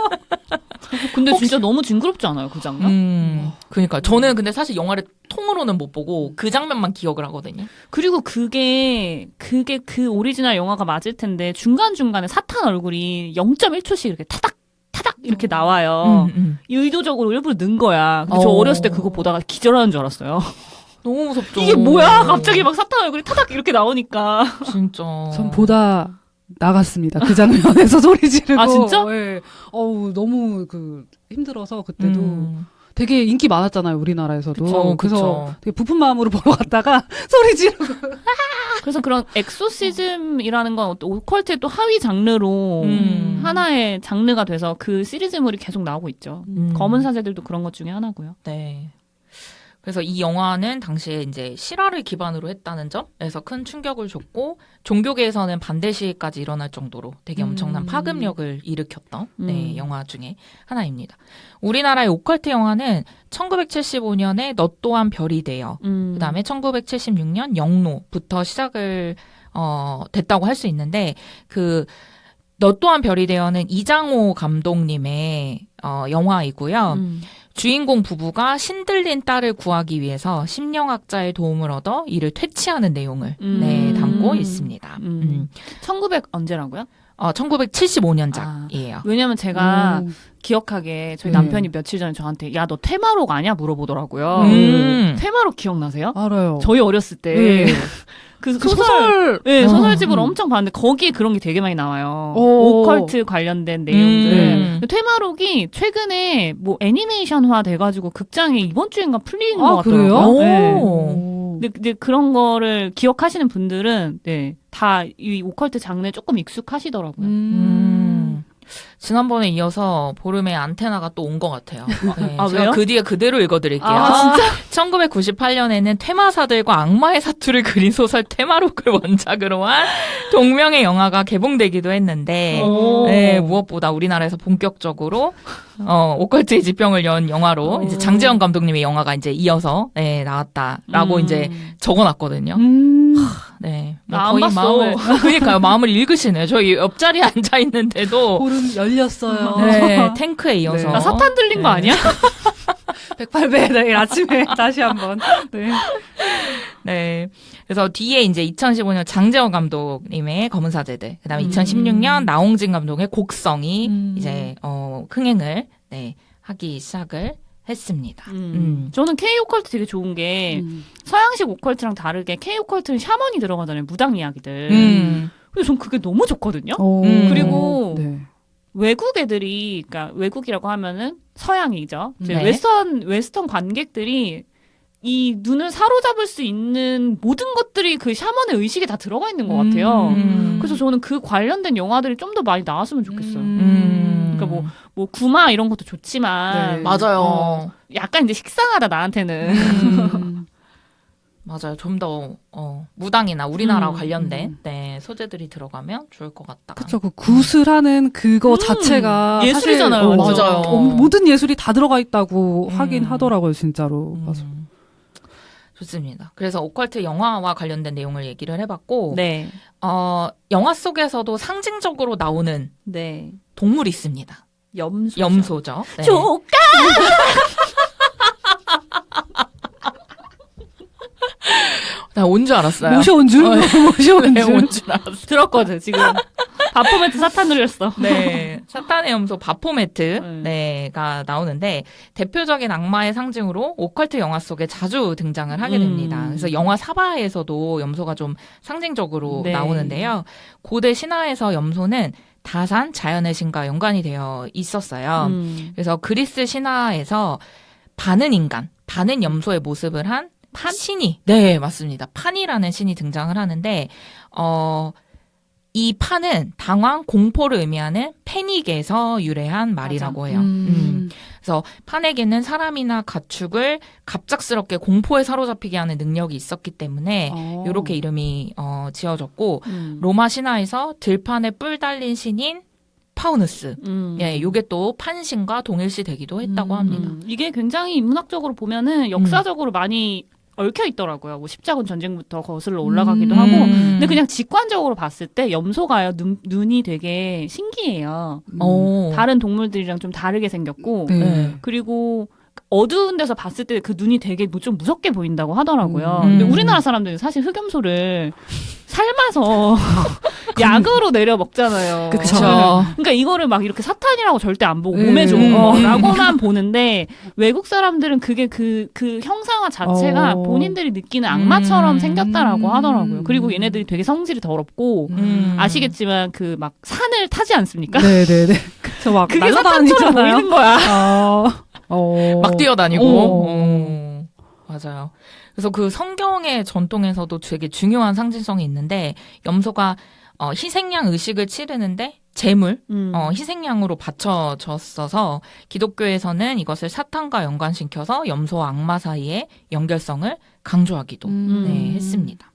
근데 진짜 너무 징그럽지 않아요, 그 장면? 그러니까 저는 근데 사실 영화를 통으로는 못 보고 그 장면만 기억을 하거든요. 그리고 그게 그 오리지널 영화가 맞을 텐데 중간중간에 사탄 얼굴이 0.1초씩 이렇게 타닥 이렇게 나와요. 의도적으로 일부러 넣은 거야. 근데 저 어렸을 때 그거 보다가 기절하는 줄 알았어요. 너무 무섭죠. 이게 뭐야? 갑자기 막 사탄 얼굴이 타닥 이렇게 나오니까. 진짜. 전 보다 나갔습니다. 그 장면에서 소리 지르고. 아, 진짜? 네. 너무 힘들어서 그때도 되게 인기 많았잖아요, 우리나라에서도. 그쵸, 그래서 그쵸. 되게 부푼 마음으로 보러 갔다가 소리 지르고. 그래서 그런 엑소시즘이라는 건 오컬트의 또 하위 장르로 하나의 장르가 돼서 그 시리즈물이 계속 나오고 있죠. 검은 사제들도 그런 것 중에 하나고요. 네. 그래서 이 영화는 당시에 이제 실화를 기반으로 했다는 점에서 큰 충격을 줬고 종교계에서는 반대 시위까지 일어날 정도로 되게 엄청난 파급력을 일으켰던 네, 영화 중에 하나입니다. 우리나라의 오컬트 영화는 1975년에 너 또한 별이 되어 그다음에 1976년 영로부터 시작을 됐다고 할 수 있는데 너 또한 별이 되어는 이장호 감독님의 영화이고요. 주인공 부부가 신들린 딸을 구하기 위해서 심령학자의 도움을 얻어 이를 퇴치하는 내용을 네, 담고 있습니다. 1900 언제라고요? 1975년작이에요. 왜냐면 제가 기억하게 저희 남편이 며칠 전에 저한테 야, 너 테마록 아냐? 물어보더라고요. 테마록 기억나세요? 알아요. 저희 어렸을 때. 그 소설, 네, 소설집을 엄청 봤는데 거기에 그런 게 되게 많이 나와요. 오컬트 관련된 내용들. 테마록이 최근에 뭐 애니메이션화 돼가지고 극장에 이번 주인가 풀린 것 같더라고요. 네. 근데 그런 거를 기억하시는 분들은 네, 다 이 오컬트 장르에 조금 익숙하시더라고요. 지난번에 이어서 보름에 안테나가 또 온 것 같아요. 네, 아, 제가 왜요? 그 뒤에 그대로 읽어드릴게요. 아, 진짜? 1998년에는 퇴마사들과 악마의 사투를 그린 소설 테마록을 원작으로 한 동명의 영화가 개봉되기도 했는데 네, 무엇보다 우리나라에서 본격적으로 오컬트의 지평을 연 영화로 이제 장재현 감독님의 영화가 이제 이어서 네, 나왔다라고 이제 적어놨거든요. 네. 나 안 봤어. 그러니까요. 마음을 읽으시네. 저희 옆자리에 앉아 있는데도 볼은 열렸어요. 네, 탱크에 이어서. 네. 나 사탄 들린 거 아니야? 108배 내일 아침에 다시 한번. 네. 네. 그래서 뒤에 이제 2015년 장재원 감독님의 검은 사제들, 그다음에 2016년 나홍진 감독의 곡성이 이제 흥행을 하기 시작을 했습니다. 저는 K 오컬트 되게 좋은 게 서양식 오컬트랑 다르게 K 오컬트는 샤먼이 들어가잖아요. 무당 이야기들. 근데 전 그게 너무 좋거든요. 그리고 네. 외국 애들이, 그러니까 외국이라고 하면은 서양이죠. 이제 네. 웨스턴 관객들이 이 눈을 사로잡을 수 있는 모든 것들이 그 샤먼의 의식에 다 들어가 있는 것 같아요. 그래서 저는 그 관련된 영화들이 좀 더 많이 나왔으면 좋겠어요. 그러니까 뭐 구마 이런 것도 좋지만 네. 맞아요. 약간 이제 식상하다 나한테는. 맞아요. 좀 더 무당이나 우리나라와 관련된 소재들이 들어가면 좋을 것 같다. 그쵸. 그 굿을 그거 자체가 예술이잖아요. 사실, 맞아요. 모든 예술이 다 들어가 있다고 하긴 하더라고요, 진짜로. 맞아. 좋습니다. 그래서 오컬트 영화와 관련된 내용을 얘기를 해봤고, 네. 영화 속에서도 상징적으로 나오는 네. 동물이 있습니다. 염소죠. 네. 조까! 나 온 줄 알았어요. 모셔온 줄? 모셔온 네, 줄? 온 줄 알았어. 들었거든, 지금. 바포메트 사탄 눌렸어. 네. 사탄의 염소 바포메트가 나오는데 대표적인 악마의 상징으로 오컬트 영화 속에 자주 등장을 하게 됩니다. 그래서 영화 사바에서도 염소가 좀 상징적으로 네. 나오는데요. 고대 신화에서 염소는 다산 자연의 신과 연관이 되어 있었어요. 그래서 그리스 신화에서 반은 인간, 반은 염소의 모습을 한 신이, 네, 맞습니다. 판이라는 신이 등장을 하는데, 이 판은 당황, 공포를 의미하는 패닉에서 유래한 말이라고 해요. 그래서 판에게는 사람이나 가축을 갑작스럽게 공포에 사로잡히게 하는 능력이 있었기 때문에 이렇게 이름이 지어졌고, 로마 신화에서 들판에 뿔 달린 신인 파우누스. 예, 요게 또 판신과 동일시 되기도 했다고 합니다. 이게 굉장히 인문학적으로 보면은 역사적으로 많이 얽혀 있더라고요. 뭐 십자군 전쟁부터 거슬러 올라가기도 하고. 근데 그냥 직관적으로 봤을 때 염소가요, 눈이 되게 신기해요. 다른 동물들이랑 좀 다르게 생겼고. 네. 그리고 어두운 데서 봤을 때 그 눈이 되게 좀 무섭게 보인다고 하더라고요. 근데 우리나라 사람들은 사실 흑염소를 삶아서 약으로 내려 먹잖아요. 그쵸. 그러니까 이거를 막 이렇게 사탄이라고 절대 안 보고 몸에 좋은 거라고만 보는데 외국 사람들은 그게 그 형상화 자체가 본인들이 느끼는 악마처럼 생겼다라고 하더라고요. 그리고 얘네들이 되게 성질이 더럽고 아시겠지만 그 막 산을 타지 않습니까? 네네네. 저 막 그게 사탄처럼 날아다니잖아요. 보이는 거야. 막 뛰어다니고. 맞아요. 그래서 그 성경의 전통에서도 되게 중요한 상징성이 있는데 염소가 희생양 의식을 치르는데 제물, 희생양으로 바쳐졌어서 기독교에서는 이것을 사탄과 연관시켜서 염소와 악마 사이의 연결성을 강조하기도 했습니다.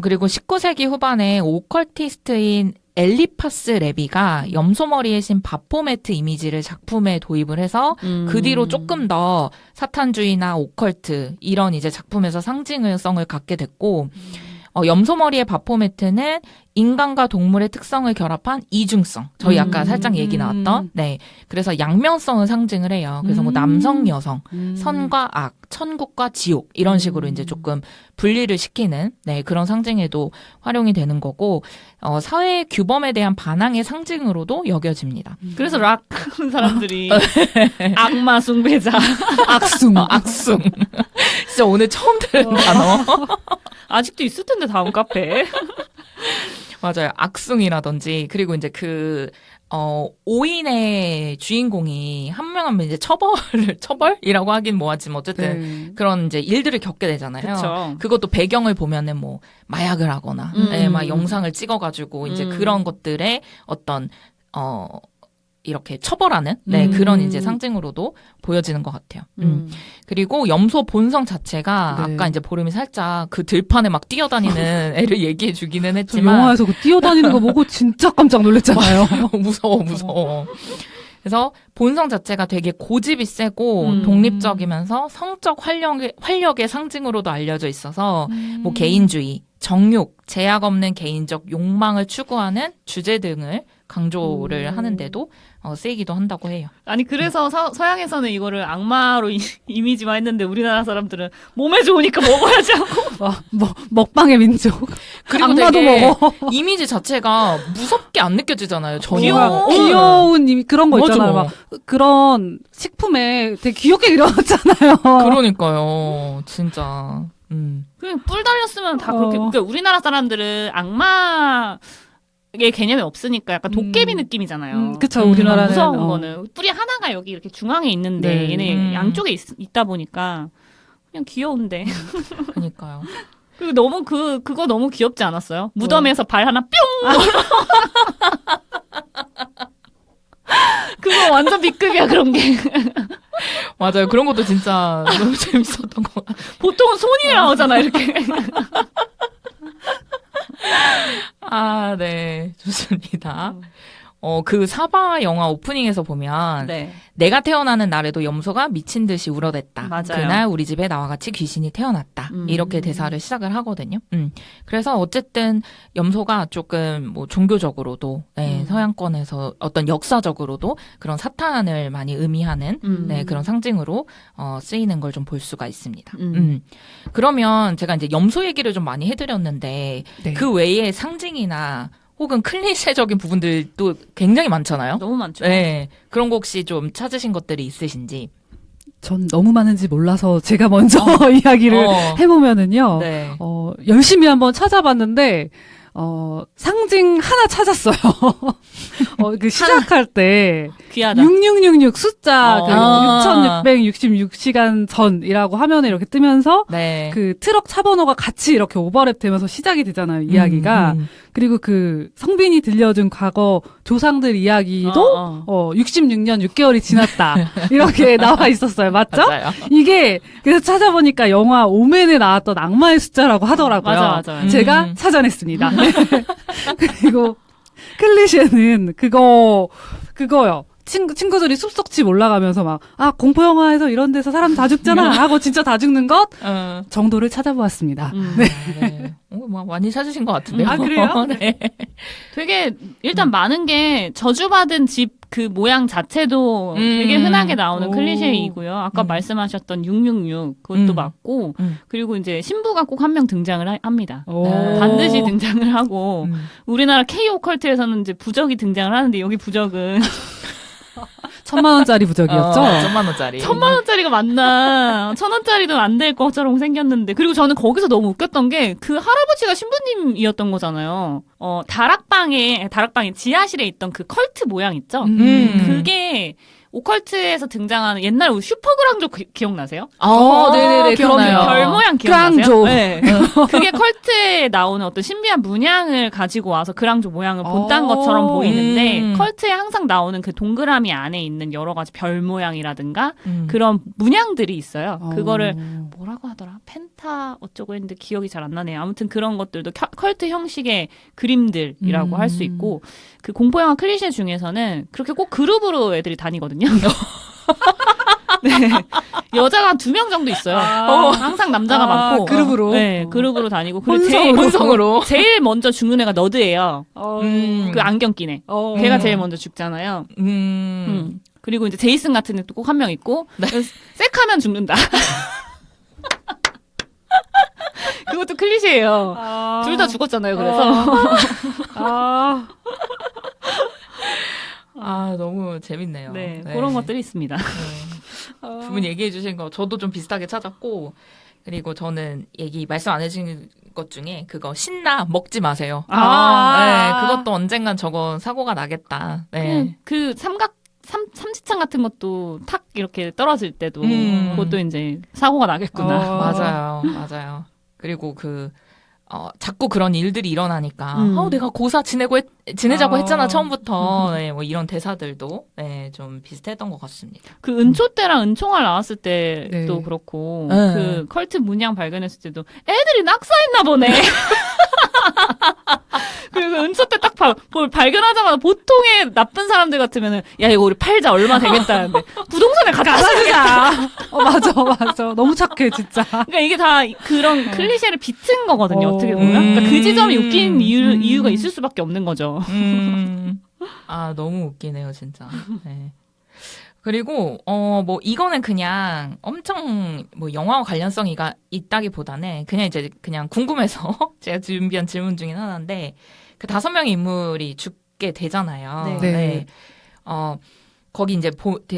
그리고 19세기 후반에 오컬티스트인 엘리파스 레비가 염소머리의 신 바포메트 이미지를 작품에 도입을 해서 그 뒤로 조금 더 사탄주의나 오컬트 이런 이제 작품에서 상징성을 갖게 됐고 염소머리의 바포메트는 인간과 동물의 특성을 결합한 이중성. 저희 아까 살짝 얘기 나왔던. 네. 그래서 양면성을 상징을 해요. 그래서 뭐 남성, 여성, 선과 악, 천국과 지옥 이런 식으로 이제 조금 분리를 시키는 그런 상징에도 활용이 되는 거고 사회의 규범에 대한 반항의 상징으로도 여겨집니다. 그래서 락 하는 사람들이 악마 숭배자. 악숭. 진짜 오늘 처음 들은 단어. 아직도 있을 텐데 다음 카페. 맞아요. 악숭이라든지 그리고 이제 5인의 주인공이 한 명 하면 이제 처벌이라고 하긴 뭐하지만 어쨌든 그런 이제 일들을 겪게 되잖아요. 그쵸. 그것도 배경을 보면은 뭐 마약을 하거나 막 영상을 찍어가지고 이제 그런 것들의 어떤 이렇게 처벌하는 그런 이제 상징으로도 보여지는 것 같아요. 그리고 염소 본성 자체가 아까 이제 보름이 살짝 그 들판에 막 뛰어다니는 애를 얘기해 주기는 했지만 영화에서 그 뛰어다니는 거 보고 진짜 깜짝 놀랐잖아요. 무서워. 그래서 본성 자체가 되게 고집이 세고 독립적이면서 성적 활력의 상징으로도 알려져 있어서 뭐 개인주의, 정욕, 제약 없는 개인적 욕망을 추구하는 주제 등을 강조를 하는데도 쓰이기도 한다고 해요. 아니 그래서 서양에서는 이거를 악마로 이미지화했는데 우리나라 사람들은 몸에 좋으니까 먹어야지 하고 먹방의 민족. 그리고 악마도 되게 먹어. 이미지 자체가 무섭게 안 느껴지잖아요. 전혀. 귀여운 그런 거 맞아. 있잖아요. 막 그런 식품에 되게 귀엽게 그려놨잖아요. 그러니까요. 진짜. 그냥 뿔 달렸으면 다 그렇게. 그러니까 우리나라 사람들은 악마의 개념이 없으니까 약간 도깨비 느낌이잖아요. 그쵸, 우리나라는. 무서운 거는 뿔이 하나가 여기 이렇게 중앙에 있는데 네. 얘네 양쪽에 있다 보니까 그냥 귀여운데. 그러니까요. 그리고 너무 그거 너무 귀엽지 않았어요? 무덤에서 발 하나 뿅! 그거 완전 B급이야, 그런 게. 맞아요. 그런 것도 진짜 너무 재밌었던 것 같아요. 보통은 손이 나오잖아, 이렇게. 아, 네. 좋습니다. 그 사바 영화 오프닝에서 보면 네. 내가 태어나는 날에도 염소가 미친 듯이 울어댔다. 맞아요. 그날 우리 집에 나와 같이 귀신이 태어났다. 이렇게 대사를 시작을 하거든요. 그래서 어쨌든 염소가 조금 뭐 종교적으로도 서양권에서 어떤 역사적으로도 그런 사탄을 많이 의미하는 그런 상징으로 쓰이는 걸 좀 볼 수가 있습니다. 그러면 제가 이제 염소 얘기를 좀 많이 해드렸는데 네. 그 외에 상징이나 혹은 클리셰적인 부분들도 굉장히 많잖아요. 너무 많죠. 네. 그런 거 혹시 좀 찾으신 것들이 있으신지. 전 너무 많은지 몰라서 제가 먼저 이야기를 해보면은요. 네. 열심히 한번 찾아봤는데, 상징 하나 찾았어요. 그 시작할 때, 귀하다. 6666 숫자, 아. 6666시간 전이라고 화면에 이렇게 뜨면서, 네. 그 트럭 차 번호가 같이 이렇게 오버랩 되면서 시작이 되잖아요, 이야기가. 그리고 그 성빈이 들려준 과거 조상들 이야기도 66년 6개월이 지났다. 이렇게 나와 있었어요. 맞죠? 맞아요. 이게 그래서 찾아보니까 영화 오맨에 나왔던 악마의 숫자라고 하더라고요. 맞아요. 제가 찾아냈습니다. 그리고 클리셰는 그거요. 친구들이 숲속집 올라가면서 막, 공포 영화에서 이런 데서 사람 다 죽잖아 하고 진짜 다 죽는 것 정도를 찾아보았습니다. 네. 뭐 많이 찾으신 것 같은데요. 아, 그래요? 네. 되게 일단 많은 게 저주받은 집 그 모양 자체도 되게 흔하게 나오는 오. 클리셰이고요. 아까 말씀하셨던 666 그것도 맞고 그리고 이제 신부가 꼭 한 명 등장을 합니다. 반드시 등장을 하고 우리나라 K 오컬트에서는 이제 부적이 등장을 하는데 여기 부적은 1,000만 원짜리 부적이었죠? 1,000만 원짜리. 1,000만 원짜리가 맞나? 1,000원짜리도 안 될 것처럼 생겼는데. 그리고 저는 거기서 너무 웃겼던 게 그 할아버지가 신부님이었던 거잖아요. 다락방에 지하실에 있던 그 컬트 모양 있죠? 그게 오컬트에서 등장하는 옛날 슈퍼그랑조 기억나세요? 네네네. 기억나요. 별 모양 기억나세요? 그랑조. 네. 그게 컬트에 나오는 어떤 신비한 문양을 가지고 와서 그랑조 모양을 본딴 것처럼 보이는데 컬트에 항상 나오는 그 동그라미 안에 있는 여러 가지 별 모양이라든가 그런 문양들이 있어요. 그거를 뭐라고 하더라? 펜타 어쩌고 했는데 기억이 잘 안 나네요. 아무튼 그런 것들도 컬트 형식의 그림들이라고 할 수 있고 그 공포영화 클리셰 중에서는 그렇게 꼭 그룹으로 애들이 다니거든요. 네. 여자가 2명 정도 있어요. 항상 남자가 많고. 그룹으로? 네, 그룹으로 다니고. 그리고 혼성으로. 제일 먼저 죽는 애가 너드예요. 그 안경 낀 애. 걔가 제일 먼저 죽잖아요. 그리고 이제 제이슨 같은 애도 꼭 한 명 있고. 섹하면 죽는다. 그것도 클리셰예요. 둘 다 죽었잖아요, 그래서. 너무 재밌네요. 네, 그런 것들이 있습니다. 두 분 얘기해 주신 거 저도 좀 비슷하게 찾았고 그리고 저는 말씀 안 해주신 것 중에 그거 신나 먹지 마세요. 네, 그것도 언젠간 저거 사고가 나겠다. 네. 그 삼지창 같은 것도 탁 이렇게 떨어질 때도 그것도 이제 사고가 나겠구나. 맞아요. 그리고 자꾸 그런 일들이 일어나니까 내가 고사 지내자고 했잖아 처음부터. 네, 뭐 이런 대사들도 좀 비슷했던 것 같습니다. 그 은초 때랑 은총알 나왔을 때도 네. 그렇고 네. 그 컬트 문양 발견했을 때도 애들이 낙사했나 보네. 그리고 은초 때 딱 뭘 발견하자마자 보통의 나쁜 사람들 같으면은 야 이거 우리 팔자 얼마 되겠다는데 부동산에 갖다 쓰자. 맞아. 너무 착해 진짜. 그러니까 이게 다 그런 클리셰를 비튼 거거든요. 어떻게 보면. 그러니까 그 지점이 웃긴 이유가 있을 수밖에 없는 거죠. 아, 너무 웃기네요, 진짜. 네. 그리고, 뭐, 이거는 그냥 엄청, 뭐, 영화와 관련성이 있다기보다는 그냥 이제 그냥 궁금해서 제가 준비한 질문 중에 하나인데, 그 5명의 인물이 죽게 되잖아요. 네. 거기 이제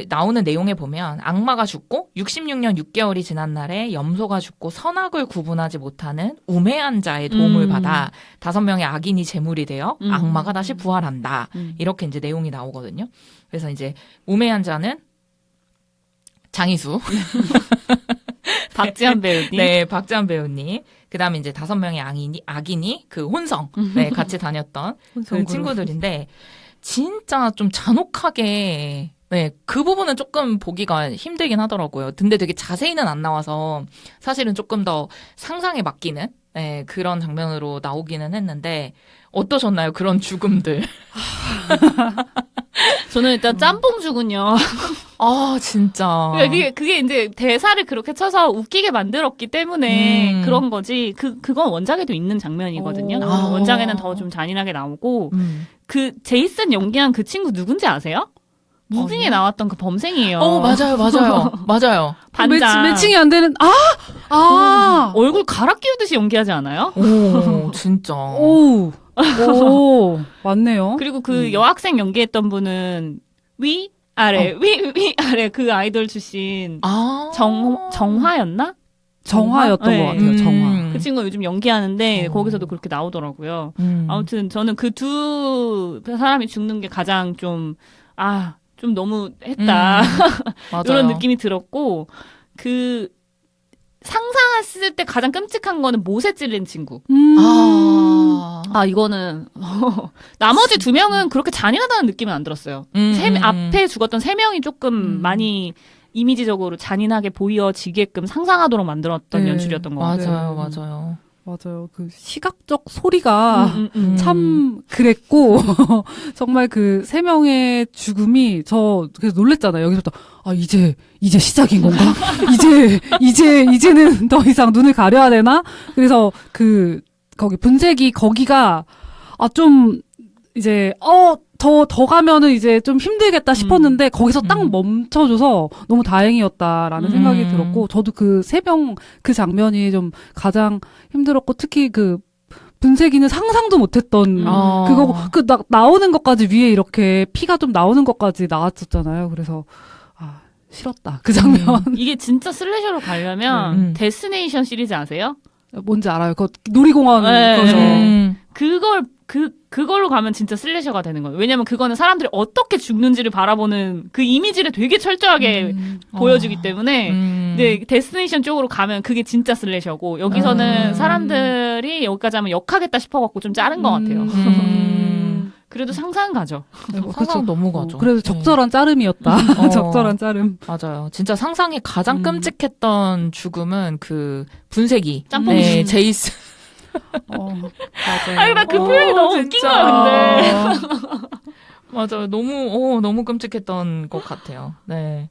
나오는 내용에 보면 악마가 죽고 66년 6개월이 지난 날에 염소가 죽고 선악을 구분하지 못하는 우매한 자의 도움을 받아 5명의 악인이 제물이 되어 악마가 다시 부활한다. 이렇게 이제 내용이 나오거든요. 그래서 이제 우매한 자는 장희수. 박지한 배우님. 네, 박지한 배우님. 그 다음에 이제 5명의 악인이 그 혼성. 네, 같이 다녔던 그 친구들인데, 진짜 좀 잔혹하게, 네, 그 부분은 조금 보기가 힘들긴 하더라고요. 근데 되게 자세히는 안 나와서 사실은 조금 더 상상에 맡기는, 네, 그런 장면으로 나오기는 했는데, 어떠셨나요? 그런 죽음들. 저는 일단 짬뽕 죽은요. 아, 진짜. 그게 이제 대사를 그렇게 쳐서 웃기게 만들었기 때문에 그런 거지. 그건 원작에도 있는 장면이거든요. 원작에는 더 좀 잔인하게 나오고, 그 제이슨 연기한 그 친구 누군지 아세요? 무빙에 나왔던 그 범생이에요. 맞아요. 반장. 매칭이 안 되는, 얼굴 갈아 끼우듯이 연기하지 않아요? 오, 진짜. 오, 맞네요. 그리고 그 여학생 연기했던 분은 위아래 그 아이돌 출신 정화였나? 정화였던 것 같아요. 정화. 그 친구가 요즘 연기하는데 거기서도 그렇게 나오더라고요. 아무튼 저는 그 두 사람이 죽는 게 가장 좀 너무 했다. 이런 느낌이 들었고 그 상상했을 때 가장 끔찍한 거는 못에 찔린 친구. 이거는 나머지 2명은 그렇게 잔인하다는 느낌은 안 들었어요. 앞에 죽었던 3명이 조금 많이 이미지적으로 잔인하게 보여지게끔 상상하도록 만들었던 연출이었던 것 같아요. 맞아요. 그 시각적 소리가 참 그랬고 정말 그 3명의 죽음이 저 그래서 놀랬잖아요. 여기서부터 이제 시작인 건가? 이제는 더 이상 눈을 가려야 되나? 그래서 거기 분쇄기 거기가 좀 이제 더 가면은 이제 좀 힘들겠다 싶었는데 거기서 딱 멈춰줘서 너무 다행이었다라는 생각이 들었고 저도 그 3명 그 장면이 좀 가장 힘들었고 특히 그 분쇄기는 상상도 못했던 그거고 나오는 것까지 위에 이렇게 피가 좀 나오는 것까지 나왔었잖아요. 그래서 싫었다 그 장면. 이게 진짜 슬래셔로 가려면 데스티네이션 시리즈 아세요? 뭔지 알아요. 그 놀이공원 거죠. 그걸로 가면 진짜 슬래셔가 되는 거예요. 왜냐면 그거는 사람들이 어떻게 죽는지를 바라보는 그 이미지를 되게 철저하게 보여주기 때문에 근데 데스티네이션 쪽으로 가면 그게 진짜 슬래셔고 여기서는 사람들이 여기까지 하면 역하겠다 싶어갖고 좀 자른 것 같아요. 그래도 상상 가죠. 상상 너무 가죠. 그래도 적절한 자름이었다. 적절한 자름. 맞아요. 진짜 상상이 가장 끔찍했던 죽음은 그 분쇄기. 짬뽕 제이슨. 맞아요. 나 그 표현이 너무 웃긴 거야, 근데. 맞아요. 너무 끔찍했던 것 같아요. 네.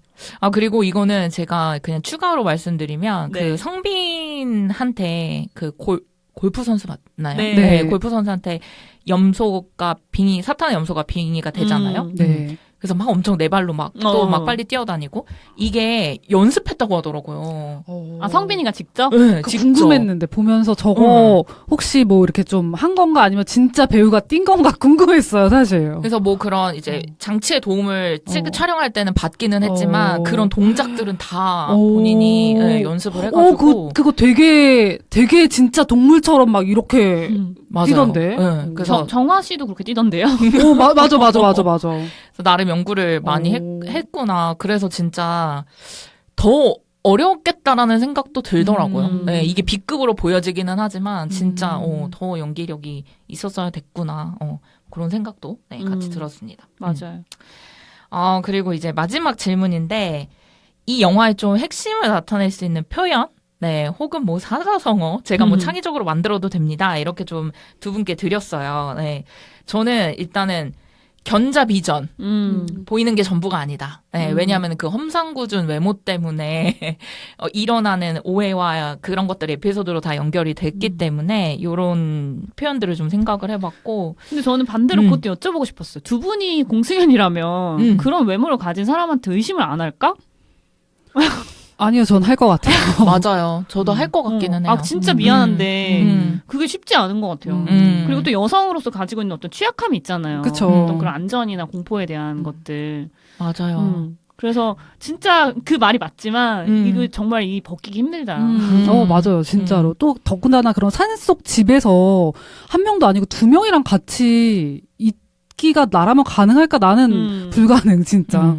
그리고 이거는 제가 그냥 추가로 말씀드리면, 그 성빈한테 그 골프 선수 맞나요? 네. 골프 선수한테 사탄의 염소가 빙의가 되잖아요. 네. 그래서 막 엄청 네 발로 막 빨리 뛰어다니고 이게 연습했다고 하더라고요. 성빈이가 직접? 네, 궁금했는데 보면서 저거 혹시 뭐 이렇게 좀 한 건가 아니면 진짜 배우가 뛴 건가 궁금했어요, 사실. 그래서 뭐 그런 이제 장치의 도움을 촬영할 때는 받기는 했지만 그런 동작들은 다 본인이 연습을 해가지고 그거 되게 진짜 동물처럼 막 이렇게 뛰던데. 네, 그래서 정화 씨도 그렇게 뛰던데요? 맞아. 그래서 나름 연구를 많이 했구나. 그래서 진짜 더 어려웠겠다라는 생각도 들더라고요. 네, 이게 B급으로 보여지기는 하지만 진짜 더 연기력이 있었어야 됐구나. 그런 생각도 같이 들었습니다. 맞아요. 그리고 이제 마지막 질문인데 이 영화의 좀 핵심을 나타낼 수 있는 표현 네, 혹은 뭐 사자성어 제가 뭐 창의적으로 만들어도 됩니다. 이렇게 좀 두 분께 드렸어요. 네, 저는 일단은 견자비전 보이는 게 전부가 아니다. 네, 왜냐하면 그 험상궂은 외모 때문에 일어나는 오해와 그런 것들이 에피소드로 다 연결이 됐기 때문에 이런 표현들을 좀 생각을 해봤고. 근데 저는 반대로 그것도 여쭤보고 싶었어요. 두 분이 공승연이라면 그런 외모를 가진 사람한테 의심을 안 할까? 아니요, 전 할 것 같아요. 맞아요. 저도 할 것 같기는 해요. 아, 진짜 미안한데 그게 쉽지 않은 것 같아요. 그리고 또 여성으로서 가지고 있는 어떤 취약함이 있잖아요. 그쵸. 어떤 그런 안전이나 공포에 대한 것들. 맞아요. 그래서 진짜 그 말이 맞지만 이거 정말 이 벗기기 힘들다. 맞아요. 진짜로. 또 더군다나 그런 산속 집에서 한 명도 아니고 두 명이랑 같이 있기가 나라면 가능할까? 나는 불가능, 진짜.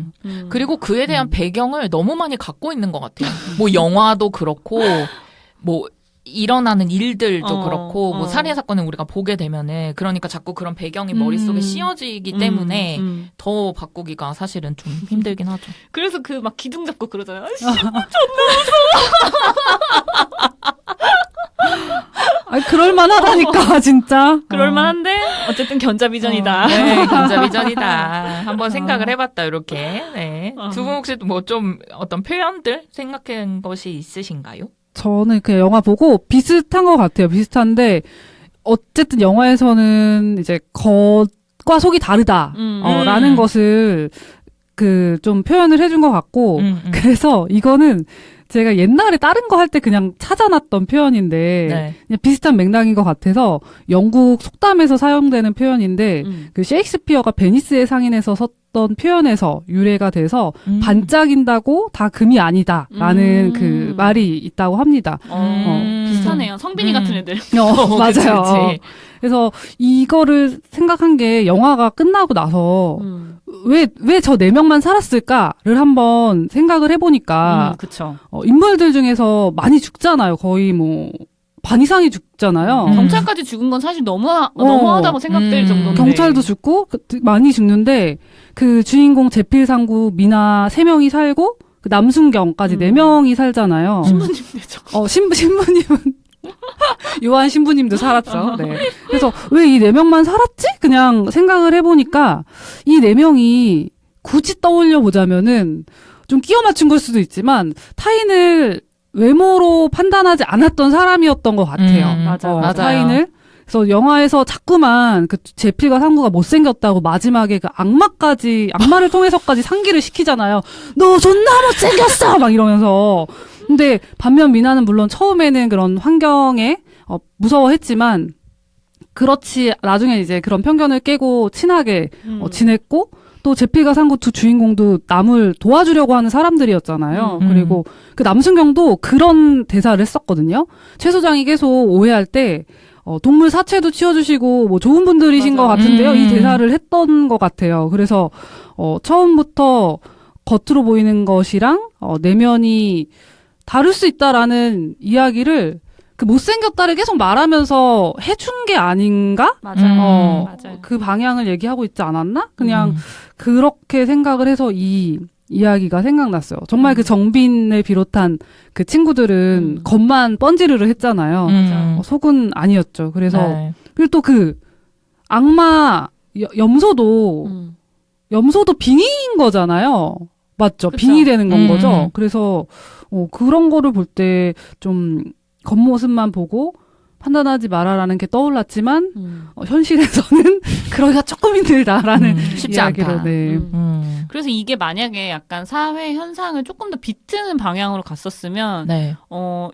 그리고 그에 대한 배경을 너무 많이 갖고 있는 것 같아요. 뭐 영화도 그렇고 뭐 일어나는 일들도 그렇고 뭐 살인 사건을 우리가 보게 되면은 그러니까 자꾸 그런 배경이 머릿속에 씌워지기 때문에 더 바꾸기가 사실은 좀 힘들긴 하죠. 그래서 그 막 기둥 잡고 그러잖아요. 아니, 그럴만하다니까, 진짜. 그럴만한데 어쨌든 견자비전이다. 네, 견자비전이다. 한번 생각을 해봤다 이렇게. 네. 두 분 혹시 뭐 좀 어떤 표현들 생각한 것이 있으신가요? 저는 그 영화 보고 비슷한 것 같아요. 비슷한데 어쨌든 영화에서는 이제 겉과 속이 다르다 라는 것을 그 좀 표현을 해준 것 같고 그래서 이거는 제가 옛날에 다른 거 할 때 그냥 찾아놨던 표현인데 네. 그냥 비슷한 맥락인 것 같아서 영국 속담에서 사용되는 표현인데 그 셰익스피어가 베니스의 상인에서 썼던 표현에서 유래가 돼서 반짝인다고 다 금이 아니다라는 그 말이 있다고 합니다. 비슷하네요. 성빈이 같은 애들. 맞아요. 그치. 그래서 이거를 생각한 게 영화가 끝나고 나서 왜 저 4명만 살았을까를 한번 생각을 해보니까 그쵸. 인물들 중에서 많이 죽잖아요. 거의 뭐 반 이상이 죽잖아요. 경찰까지 죽은 건 사실 너무하다고 생각될 정도인데. 경찰도 죽고 많이 죽는데 그 주인공 제필상구 미나 3명이 살고 그 남순경까지 4명이 살잖아요. 신부님 되죠. 신부님은 요한 신부님도 살았죠. 네. 그래서 왜 이 4명만 살았지? 그냥 생각을 해보니까 이 4명이 굳이 떠올려 보자면은 좀 끼워 맞춘 걸 수도 있지만 타인을 외모로 판단하지 않았던 사람이었던 것 같아요. 맞아요. 타인을. 그래서 영화에서 자꾸만 그 제필과 상구가 못생겼다고 마지막에 그 악마를 통해서까지 상기를 시키잖아요. 너 존나 못생겼어! 막 이러면서. 근데 반면 미나는 물론 처음에는 그런 환경에 무서워했지만 그렇지 나중에 이제 그런 편견을 깨고 친하게 지냈고 또 제필과 상구 두 주인공도 남을 도와주려고 하는 사람들이었잖아요. 그리고 그 남순경도 그런 대사를 했었거든요. 최 소장이 계속 오해할 때 동물 사체도 치워주시고 뭐 좋은 분들이신 것 같은데요. 이 대사를 했던 것 같아요. 그래서 처음부터 겉으로 보이는 것이랑 내면이 다를 수 있다라는 이야기를 그 못생겼다를 계속 말하면서 해준 게 아닌가? 맞아요. 맞아요. 그 방향을 얘기하고 있지 않았나? 그냥 그렇게 생각을 해서 이 이야기가 생각났어요. 정말 그 정빈을 비롯한 그 친구들은 겉만 번지르르 했잖아요. 속은 아니었죠. 그래서 네. 그리고 또 그 악마 염소도 빙의인 거잖아요. 맞죠? 그쵸. 빙의되는 건 거죠. 그래서 그런 거를 볼 때 좀 겉모습만 보고 판단하지 마라라는 게 떠올랐지만 현실에서는 그러기가 조금 힘들다라는 쉽지 이야기로, 않다. 네. 그래서 이게 만약에 약간 사회 현상을 조금 더 비트는 방향으로 갔었으면 네.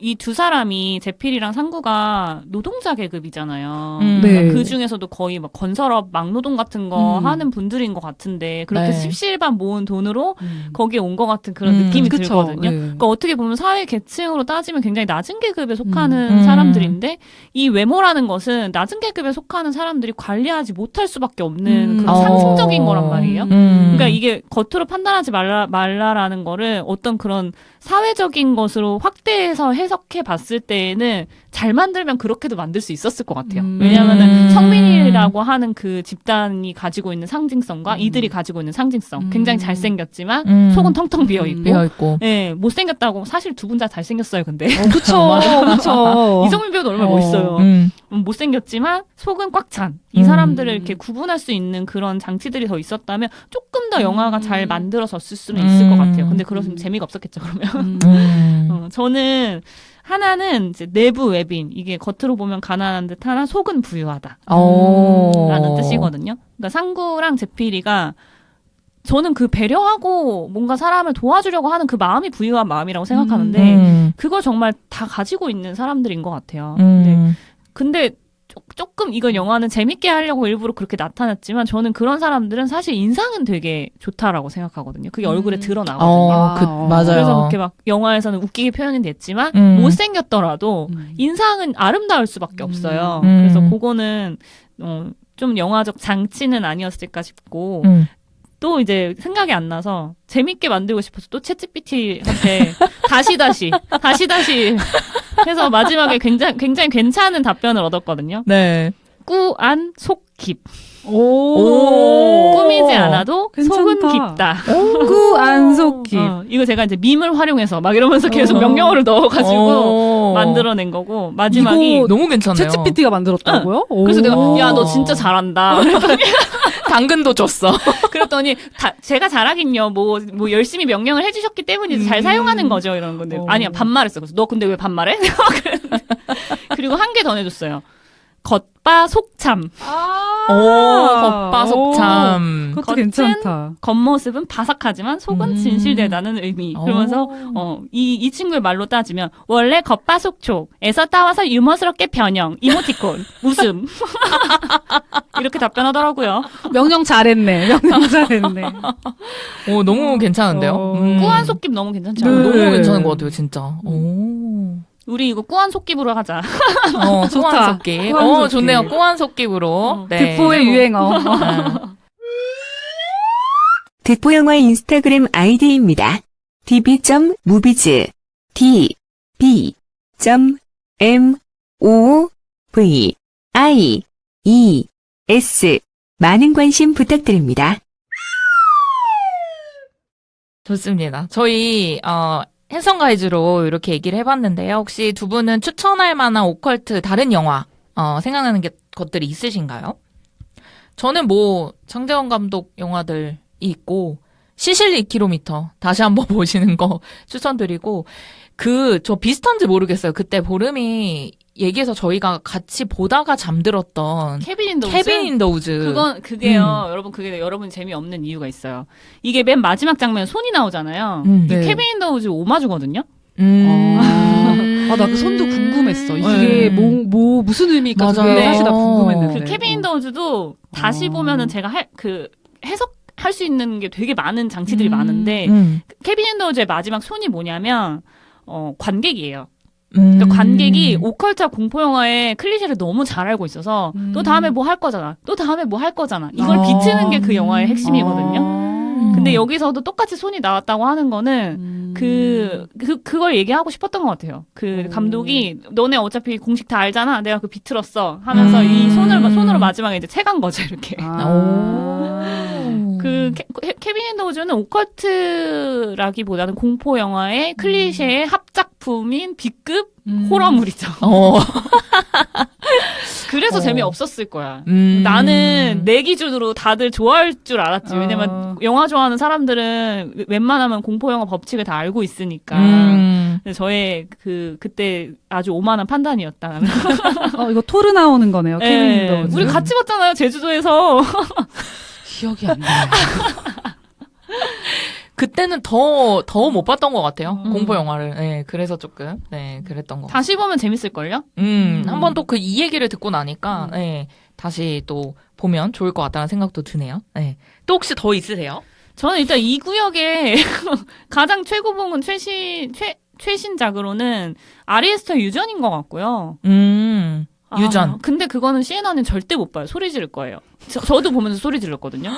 이 두 사람이 제필이랑 상구가 노동자 계급이잖아요. 네. 그러니까 그 중에서도 거의 막 건설업 막노동 같은 거 하는 분들인 것 같은데 그렇게 네. 십시일반 모은 돈으로 거기에 온 것 같은 그런 느낌이 그쵸. 들거든요. 네. 그러니까 어떻게 보면 사회 계층으로 따지면 굉장히 낮은 계급에 속하는 사람들인데 이 외모라는 것은 낮은 계급에 속하는 사람들이 관리하지 못할 수밖에 없는 그런 상승적인 거란 말이에요. 그러니까 이게 겉으로 판단하지 말라라는 거를 어떤 그런 사회적인 것으로 확대해서 해석해 봤을 때에는 잘 만들면 그렇게도 만들 수 있었을 것 같아요. 왜냐하면은 성민이라고 하는 그 집단이 가지고 있는 상징성과 이들이 가지고 있는 상징성, 굉장히 잘생겼지만 속은 텅텅 비어있고, 예, 못생겼다고 사실 두 분 다 잘생겼어요. 근데 그쵸. 이정민 배우도 얼마나 멋있어요. 못생겼지만 속은 꽉 찬 이 사람들을 이렇게 구분할 수 있는 그런 장치들이 더 있었다면 조금 더 영화가 잘 만들어졌을 수는 있을 것 같아요. 근데 그러면 재미가 없었겠죠. 그러면 저는 하나는 이제 내부 외빈, 이게 겉으로 보면 가난한 듯 하나 속은 부유하다 라는 뜻이거든요. 그러니까 상구랑 제필이가 저는 그 배려하고 뭔가 사람을 도와주려고 하는 그 마음이 부유한 마음이라고 생각하는데 그걸 정말 다 가지고 있는 사람들인 것 같아요. 근데 조금 이건 영화는 재밌게 하려고 일부러 그렇게 나타났지만 저는 그런 사람들은 사실 인상은 되게 좋다라고 생각하거든요. 그게 얼굴에 드러나거든요. 맞아요. 그래서 그렇게 막 영화에서는 웃기게 표현이 됐지만 못생겼더라도 인상은 아름다울 수밖에 없어요. 그래서 그거는 좀 영화적 장치는 아니었을까 싶고 또 이제 생각이 안 나서 재밌게 만들고 싶어서 또 챗GPT한테 다시 해서 마지막에 굉장히 괜찮은 답변을 얻었거든요. 네. 꾸안 속깊. 꾸미지 않아도 괜찮다. 속은 깊다. 꾸안 속깊. 이거 제가 이제 밈을 활용해서 막 이러면서 계속 명령어를 넣어가지고 만들어낸 거고 마지막이 이거 너무 괜찮네요. 챗GPT가 만들었다고요? 그래서 내가 야 너 진짜 잘한다. 당근도 줬어. 그랬더니 제가 잘하긴요. 뭐 열심히 명령을 해주셨기 때문에 잘 사용하는 거죠. 이런 건데 아니야 반말했어. 그래서 너 근데 왜 반말해? 그리고 한 개 더 내줬어요. 겉바 속참. 겉바 속참. 그것도 괜찮다. 겉모습은 바삭하지만 속은 진실되다는 의미. 그러면서 이 친구의 말로 따지면 원래 겉바 속촉에서 따와서 유머스럽게 변형, 이모티콘, 웃음. 이렇게 답변하더라고요. 명령 잘했네. 너무 괜찮은데요? 꾸안 속깁 너무 괜찮죠? 네. 너무 괜찮은 것 같아요, 진짜. 우리 이거 꾸안 속깁으로 하자. 꾸안 속깁. 좋네요. 꾸안 속깁으로. 네. 듣보의 유행어. 듣보영화 인스타그램 아이디입니다. db.movies db.movies 많은 관심 부탁드립니다. 좋습니다. 저희 henson 가이즈로 이렇게 얘기를 해봤는데요. 혹시 두 분은 추천할 만한 오컬트 다른 영화 생각나는 것들이 있으신가요? 저는 장재원 감독 영화들이 있고 시실리 2km 다시 한번 보시는 거 추천드리고 저 비슷한지 모르겠어요. 그때 보름이 얘기해서 저희가 같이 보다가 잠들었던 케빈 인 더 우즈. 그게요. 여러분 그게 여러분 재미없는 이유가 있어요. 이게 맨 마지막 장면에 손이 나오잖아요. 네. 케빈 인 더 우즈 오마주거든요. 나 그 손도 궁금했어. 이게 무슨 의미일까? 맞아. 그게 사실 나 궁금했는데. 그 케빈 인 더 우즈도 다시 보면은 제가 해석할 수 있는 게 되게 많은 장치들이 많은데 케빈 인 더 우즈의 마지막 손이 뭐냐면 관객이에요. 그러니까 관객이 오컬트와 공포 영화의 클리셰를 너무 잘 알고 있어서 또 다음에 뭐 할 거잖아. 또 다음에 뭐 할 거잖아. 이걸 비트는 게 그 영화의 핵심이거든요. 근데 여기서도 똑같이 손이 나왔다고 하는 거는 그걸 얘기하고 싶었던 것 같아요. 그 감독이 너네 어차피 공식 다 알잖아. 내가 그 비틀었어 하면서 이 손으로 마지막에 이제 채간 거죠. 이렇게. 케빈 인 더 우즈는 오컬트라기보다는 공포 영화의 클리셰의 합작품인 B급 호러물이죠. 그래서 재미없었을 거야. 나는 내 기준으로 다들 좋아할 줄 알았지. 왜냐면 영화 좋아하는 사람들은 웬만하면 공포 영화 법칙을 다 알고 있으니까. 저의 그때 아주 오만한 판단이었다. 이거 토르 나오는 거네요. 케빈 인 더 우즈. 우리 같이 봤잖아요. 제주도에서. 기억이 안 나. 그때는 더 못 봤던 것 같아요. 공포 영화를. 네, 그래서 조금, 그랬던 것 같아요. 다시 보면 재밌을걸요? 한번 또 이 얘기를 듣고 나니까, 다시 또 보면 좋을 것 같다는 생각도 드네요. 네. 또 혹시 더 있으세요? 저는 일단 이 구역에 가장 최고봉은 최신작으로는 아리에스터 유전인 것 같고요. 유전. 근데 그거는 시에나는 절대 못 봐요. 소리 지를 거예요. 저도 보면서 소리 질렀거든요.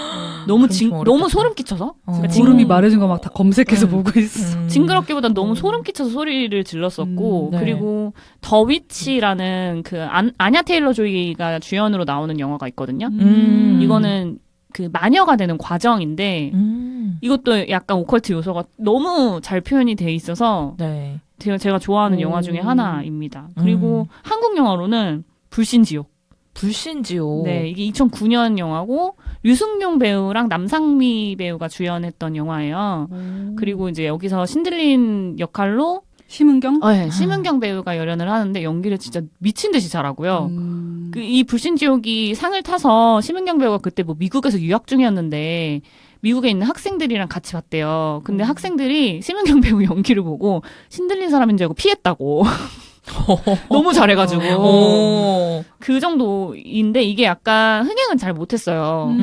너무 너무 소름 끼쳐서. 그러니까 구름이 말해준 거 막 다 검색해서 보고 있어. 징그럽기보단 너무 소름 끼쳐서 소리를 질렀었고 네. 그리고 더 위치라는 그 아냐 테일러 조이가 주연으로 나오는 영화가 있거든요. 이거는 그 마녀가 되는 과정인데 이것도 약간 오컬트 요소가 너무 잘 표현이 돼 있어서 네. 제가 좋아하는 영화 중에 하나입니다. 그리고 한국 영화로는 불신지옥. 불신지옥. 네, 이게 2009년 영화고 류승룡 배우랑 남상미 배우가 주연했던 영화예요. 그리고 이제 여기서 신들린 역할로 심은경? 네, 심은경 배우가 열연을 하는데 연기를 진짜 미친 듯이 잘하고요. 이 불신지옥이 상을 타서 심은경 배우가 그때 뭐 미국에서 유학 중이었는데 미국에 있는 학생들이랑 같이 봤대요. 근데 학생들이 심은경 배우 연기를 보고 신들린 사람인 줄 알고 피했다고. 너무 잘해가지고. 그 정도인데 이게 약간 흥행은 잘 못했어요.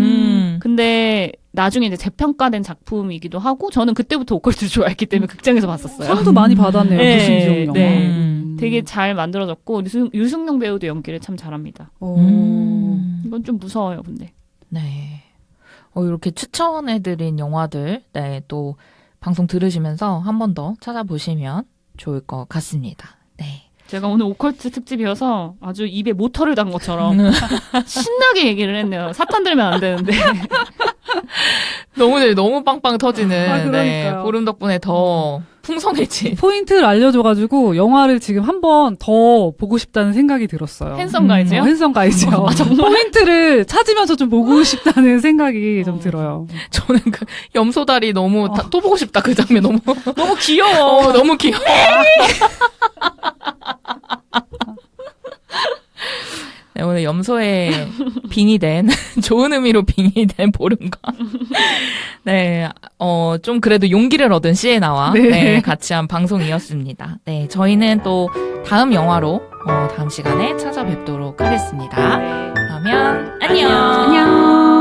근데 나중에 이제 재평가된 작품이기도 하고 저는 그때부터 오컬트를 좋아했기 때문에 극장에서 봤었어요. 상도 많이 받았네요. 네, 불신지옥 영화. 네. 되게 잘 만들어졌고 유승용 배우도 연기를 참 잘합니다. 이건 좀 무서워요, 근데. 네. 이렇게 추천해드린 영화들, 네, 또 방송 들으시면서 한 번 더 찾아보시면 좋을 것 같습니다. 네. 제가 오늘 오컬트 특집이어서 아주 입에 모터를 단 것처럼 신나게 얘기를 했네요. 사탄 들면 안 되는데. 너무 빵빵 터지는, 네, 보름 덕분에 더 풍성해진. 포인트를 알려줘가지고 영화를 지금 한 번 더 보고 싶다는 생각이 들었어요. 핸섬 가이즈요? 핸섬 가이즈요. 포인트를 찾으면서 좀 보고 싶다는 생각이 좀 들어요. 저는 그 염소다리 너무 또 보고 싶다. 그 장면 너무 귀여워. 너무 귀여워. 네, 오늘 염소에 빙의된 좋은 의미로 빙의된 보름과 네, 좀 그래도 용기를 얻은 시에나와 네, 같이 한 방송이었습니다. 네, 저희는 또 다음 영화로 다음 시간에 찾아뵙도록 하겠습니다. 그러면 안녕. 안녕.